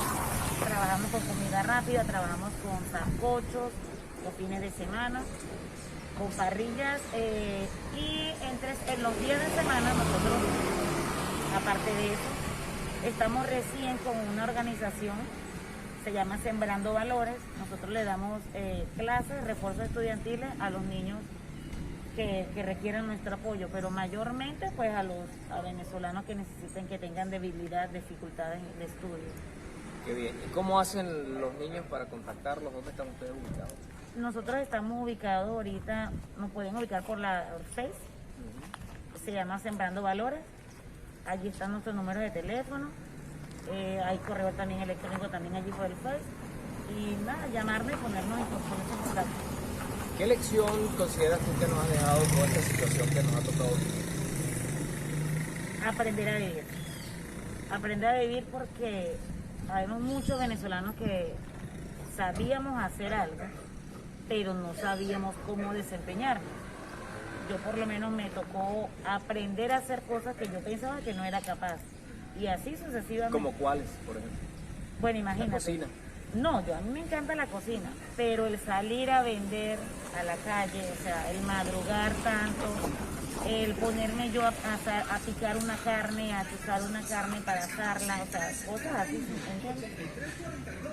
trabajamos con comida rápida, trabajamos con sancochos los fines de semana, con parrillas y en los días de semana nosotros, aparte de eso, estamos recién con una organización, se llama Sembrando Valores, nosotros le damos clases, refuerzos estudiantiles a los niños que requieran nuestro apoyo, pero mayormente pues a venezolanos que necesiten, que tengan debilidad, dificultades de estudio. Qué bien. ¿Y cómo hacen los niños para contactarlos? ¿Dónde están ustedes ubicados? Nosotros estamos ubicados ahorita, nos pueden ubicar por la Face, se llama Sembrando Valores, allí están nuestros números de teléfono, hay correo también electrónico también allí por el Face, y nada, llamarme y ponernos en contacto. ¿Qué lección consideras tú que nos ha dejado toda esta situación que nos ha tocado vivir? Aprender a vivir. Aprender a vivir porque habemos muchos venezolanos que sabíamos hacer algo, pero no sabíamos cómo desempeñarnos. Yo por lo menos me tocó aprender a hacer cosas que yo pensaba que no era capaz. Y así sucesivamente. ¿Como cuáles, por ejemplo? Bueno, imagínate. ¿La cocina? No, a mí me encanta la cocina, pero el salir a vender a la calle, o sea, el madrugar tanto, el ponerme yo a picar una carne, a picar una carne para asarla, o sea, cosas así, ¿entiendes?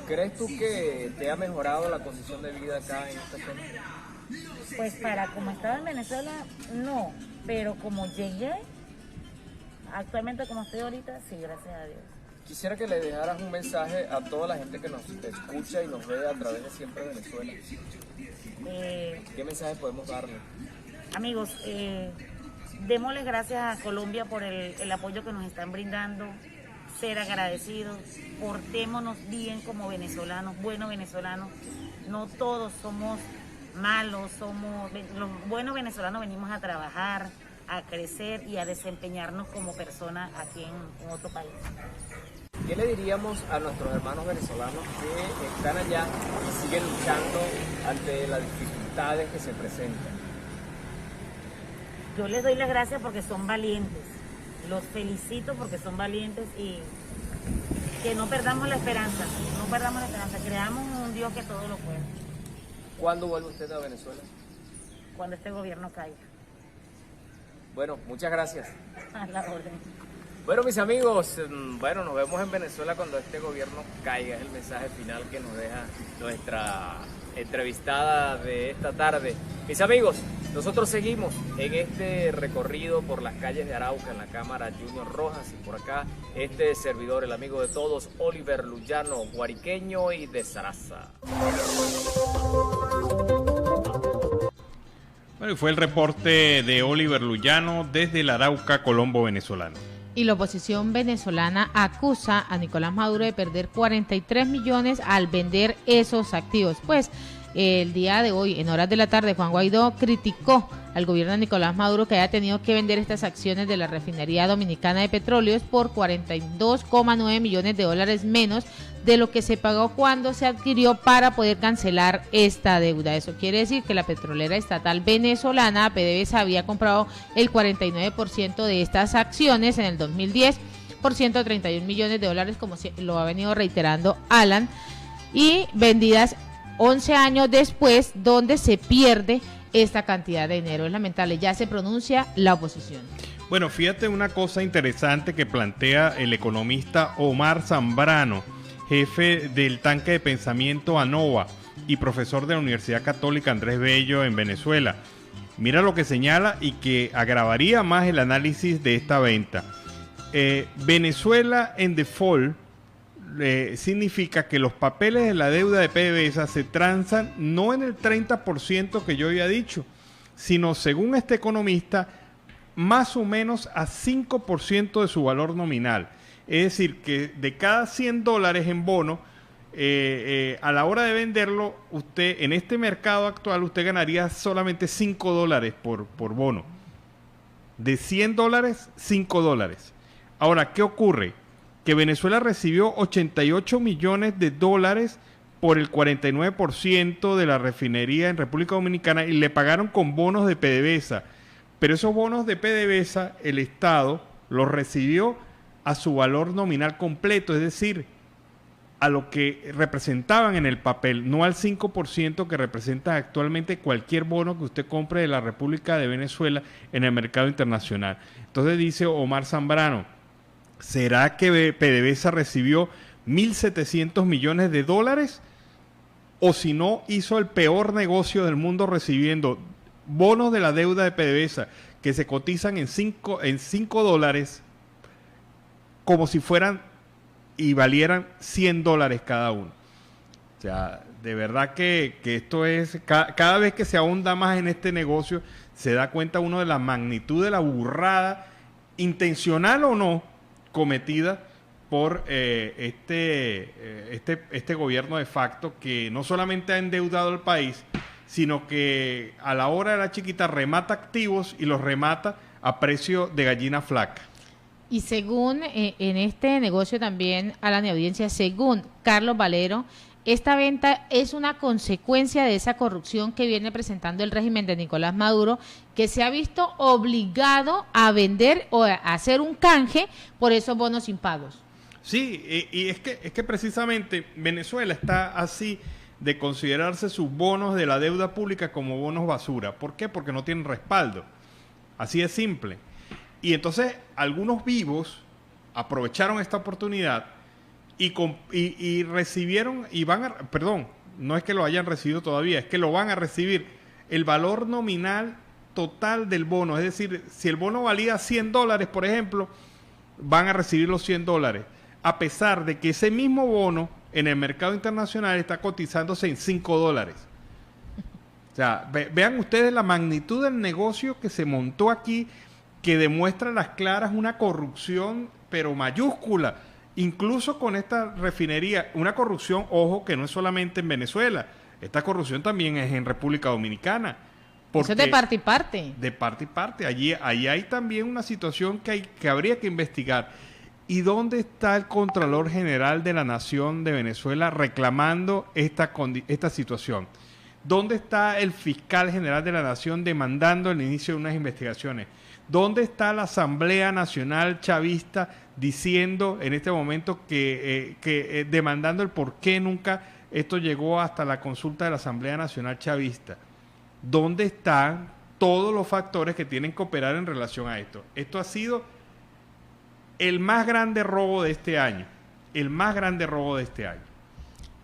¿Crees tú que te ha mejorado la condición de vida acá en esta zona? Pues como estaba en Venezuela, no, pero como llegué, actualmente como estoy ahorita, sí, gracias a Dios. Quisiera que le dejaras un mensaje a toda la gente que nos escucha y nos ve a través de Siempre Venezuela. ¿Qué mensaje podemos darle? Amigos, démosles gracias a Colombia por el apoyo que nos están brindando, ser agradecidos, portémonos bien como venezolanos, buenos venezolanos. No todos somos malos, los buenos venezolanos venimos a trabajar, a crecer y a desempeñarnos como personas aquí en otro país. ¿Qué le diríamos a nuestros hermanos venezolanos que están allá y siguen luchando ante las dificultades que se presentan? Yo les doy las gracias porque son valientes, los felicito porque son valientes y que no perdamos la esperanza, creamos un Dios que todo lo puede. ¿Cuándo vuelve usted a Venezuela? Cuando este gobierno caiga. Bueno, muchas gracias. A la orden. Bueno, mis amigos, nos vemos en Venezuela cuando este gobierno caiga. Es el mensaje final que nos deja nuestra entrevistada de esta tarde. Mis amigos, nosotros seguimos en este recorrido por las calles de Arauca en la Cámara Junior Rojas y por acá este servidor, el amigo de todos, Oliver Luyano, guariqueño y de Zaraza. Bueno, y fue el reporte de Oliver Luyano desde el Arauca, Colombo venezolano. Y la oposición venezolana acusa a Nicolás Maduro de perder 43 millones al vender esos activos. Pues el día de hoy, en horas de la tarde, Juan Guaidó criticó al gobierno de Nicolás Maduro que haya tenido que vender estas acciones de la refinería dominicana de petróleos por 42,9 millones de dólares menos de lo que se pagó cuando se adquirió para poder cancelar esta deuda. Eso quiere decir que la petrolera estatal venezolana, PDVSA, había comprado el 49% de estas acciones en el 2010 por 131 millones de dólares, como lo ha venido reiterando Alan, y vendidas 11 años después, donde se pierde esta cantidad de dinero. Es lamentable, ya se pronuncia la oposición. Bueno, fíjate una cosa interesante que plantea el economista Omar Zambrano, jefe del tanque de pensamiento ANOVA y profesor de la Universidad Católica Andrés Bello en Venezuela. Mira lo que señala y que agravaría más el análisis de esta venta. Venezuela en default significa que los papeles de la deuda de PDVSA se transan no en el 30% que yo había dicho, sino, según este economista, más o menos a 5% de su valor nominal. Es decir, que de cada $100 en bono, a la hora de venderlo, usted en este mercado actual, usted ganaría solamente $5 por bono. De $100, $5. Ahora, ¿qué ocurre? Que Venezuela recibió 88 millones de dólares por el 49% de la refinería en República Dominicana y le pagaron con bonos de PDVSA. Pero esos bonos de PDVSA, el Estado los recibió a su valor nominal completo, es decir, a lo que representaban en el papel, no al 5% que representa actualmente cualquier bono que usted compre de la República de Venezuela en el mercado internacional. Entonces dice Omar Zambrano, ¿será que PDVSA recibió 1.700 millones de dólares? O si no, hizo el peor negocio del mundo recibiendo bonos de la deuda de PDVSA que se cotizan en $5 como si fueran y valieran $100 cada uno. O sea, de verdad que esto es, cada vez que se ahonda más en este negocio, se da cuenta uno de la magnitud de la burrada, intencional o no, cometida por este gobierno de facto, que no solamente ha endeudado al país, sino que a la hora de la chiquita remata activos y los remata a precio de gallina flaca. Y según en este negocio también, Alan y audiencia, según Carlos Valero, esta venta es una consecuencia de esa corrupción que viene presentando el régimen de Nicolás Maduro, que se ha visto obligado a vender o a hacer un canje por esos bonos impagos. Sí, y es que precisamente Venezuela está así de considerarse sus bonos de la deuda pública como bonos basura. ¿Por qué? Porque no tienen respaldo. Así de simple. Y entonces algunos vivos aprovecharon esta oportunidad y recibieron, no es que lo hayan recibido todavía, es que lo van a recibir el valor nominal total del bono. Es decir, si el bono valía $100, por ejemplo, van a recibir los $100, a pesar de que ese mismo bono en el mercado internacional está cotizándose en $5. O sea, vean ustedes la magnitud del negocio que se montó aquí, que demuestra a las claras una corrupción, pero mayúscula, incluso con esta refinería. Una corrupción, ojo, que no es solamente en Venezuela, esta corrupción también es en República Dominicana. Eso es de parte y parte. De parte y parte. Allí hay también una situación que habría que investigar. ¿Y dónde está el Contralor General de la Nación de Venezuela reclamando esta situación? ¿Dónde está el Fiscal General de la Nación demandando el inicio de unas investigaciones? ¿Dónde está la Asamblea Nacional Chavista diciendo en este momento que demandando el por qué nunca esto llegó hasta la consulta de la Asamblea Nacional Chavista? ¿Dónde están todos los factores que tienen que operar en relación a esto? Esto ha sido el más grande robo de este año. El más grande robo de este año.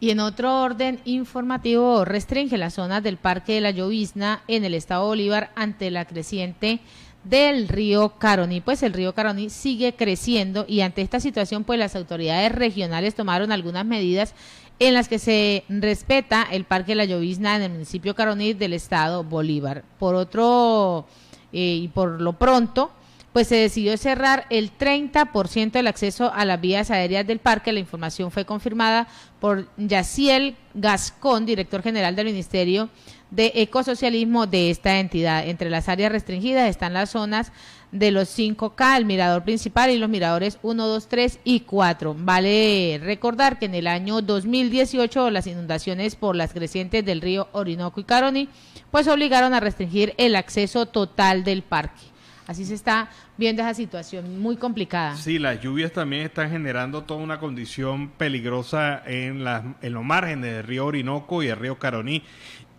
Y en otro orden informativo, restringe las zonas del Parque de la Llovizna en el estado Bolívar ante la creciente del río Caroní. Pues el río Caroní sigue creciendo y ante esta situación, pues las autoridades regionales tomaron algunas medidas en las que se respeta el Parque de la Llovizna en el municipio Caroní del estado Bolívar. Por otro, y por lo pronto, pues se decidió cerrar el 30% del acceso a las vías aéreas del parque. La información fue confirmada por Yaciel Gascón, director general del Ministerio de Ecosocialismo de esta entidad. Entre las áreas restringidas están las zonas de los 5K, el mirador principal y los miradores 1, 2, 3 y 4. Vale recordar que en el año 2018 las inundaciones por las crecientes del río Orinoco y Caroní pues obligaron a restringir el acceso total del parque. Así se está viendo esa situación muy complicada. Sí, las lluvias también están generando toda una condición peligrosa en los márgenes del río Orinoco y el río Caroní,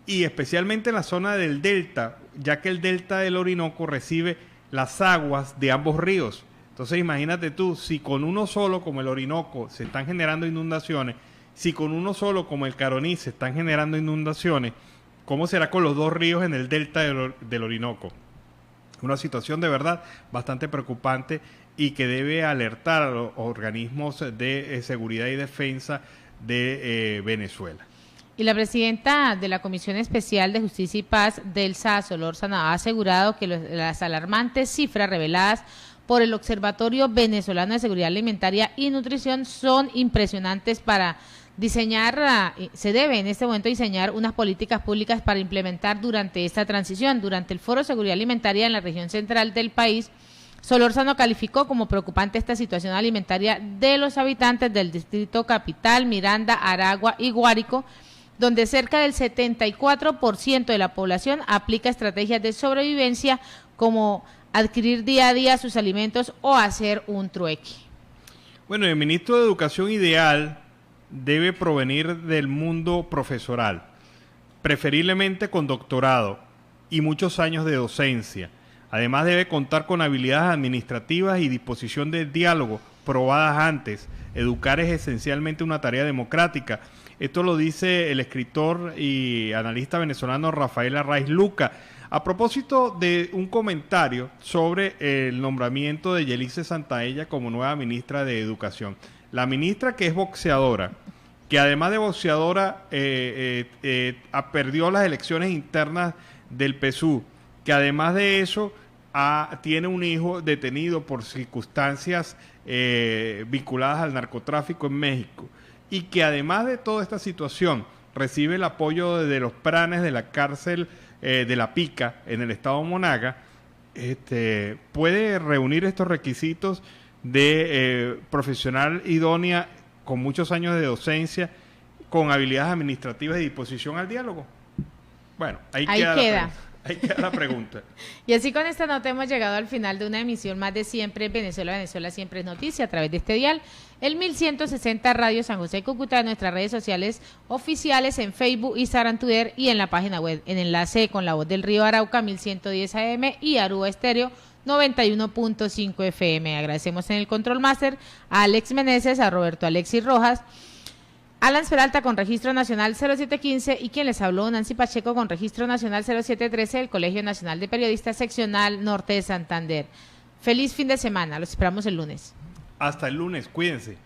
y especialmente en la zona del delta, ya que el delta del Orinoco recibe las aguas de ambos ríos. Entonces imagínate tú, si con uno solo como el Orinoco se están generando inundaciones, si con uno solo como el Caroní se están generando inundaciones, ¿cómo será con los dos ríos en el delta del Orinoco? Una situación de verdad bastante preocupante y que debe alertar a los organismos de seguridad y defensa de Venezuela. Y la presidenta de la Comisión Especial de Justicia y Paz, Delsa Solórzano, ha asegurado que las alarmantes cifras reveladas por el Observatorio Venezolano de Seguridad Alimentaria y Nutrición son impresionantes para diseñar, se debe en este momento diseñar unas políticas públicas para implementar durante esta transición. Durante el Foro de Seguridad Alimentaria en la región central del país, Solórzano calificó como preocupante esta situación alimentaria de los habitantes del distrito Capital, Miranda, Aragua y Guárico, donde cerca del 74% de la población aplica estrategias de sobrevivencia como adquirir día a día sus alimentos o hacer un trueque. Bueno, el ministro de Educación ideal debe provenir del mundo profesoral, preferiblemente con doctorado y muchos años de docencia. Además debe contar con habilidades administrativas y disposición de diálogo probadas antes. Educar es esencialmente una tarea democrática. Esto lo dice el escritor y analista venezolano Rafael Arraiz Luca, a propósito de un comentario sobre el nombramiento de Yelice Santaella como nueva ministra de Educación. La ministra, que es boxeadora, que además de boxeadora perdió las elecciones internas del PSUV, que además de eso tiene un hijo detenido por circunstancias vinculadas al narcotráfico en México, y que además de toda esta situación recibe el apoyo de los pranes de la cárcel de La Pica en el estado Monaga, puede reunir estos requisitos de profesional idónea con muchos años de docencia, con habilidades administrativas y disposición al diálogo. Bueno, ahí queda. Ahí queda la pregunta. Y así con esta nota hemos llegado al final de una emisión más de Siempre Venezuela. Venezuela siempre es noticia a través de este dial, el 1160 Radio San José de Cúcuta, en nuestras redes sociales oficiales en Facebook, Instagram, Twitter y en la página web en enlace con La Voz del Río Arauca 1110 AM y Aruba Estéreo 91.5 FM. Agradecemos en el Control Master a Alex Meneses, a Roberto Alexis Rojas, Alan Peralta con registro nacional 0715 y quien les habló, Nancy Pacheco, con registro nacional 0713 del Colegio Nacional de Periodistas Seccional Norte de Santander. Feliz fin de semana, los esperamos el lunes. Hasta el lunes, cuídense.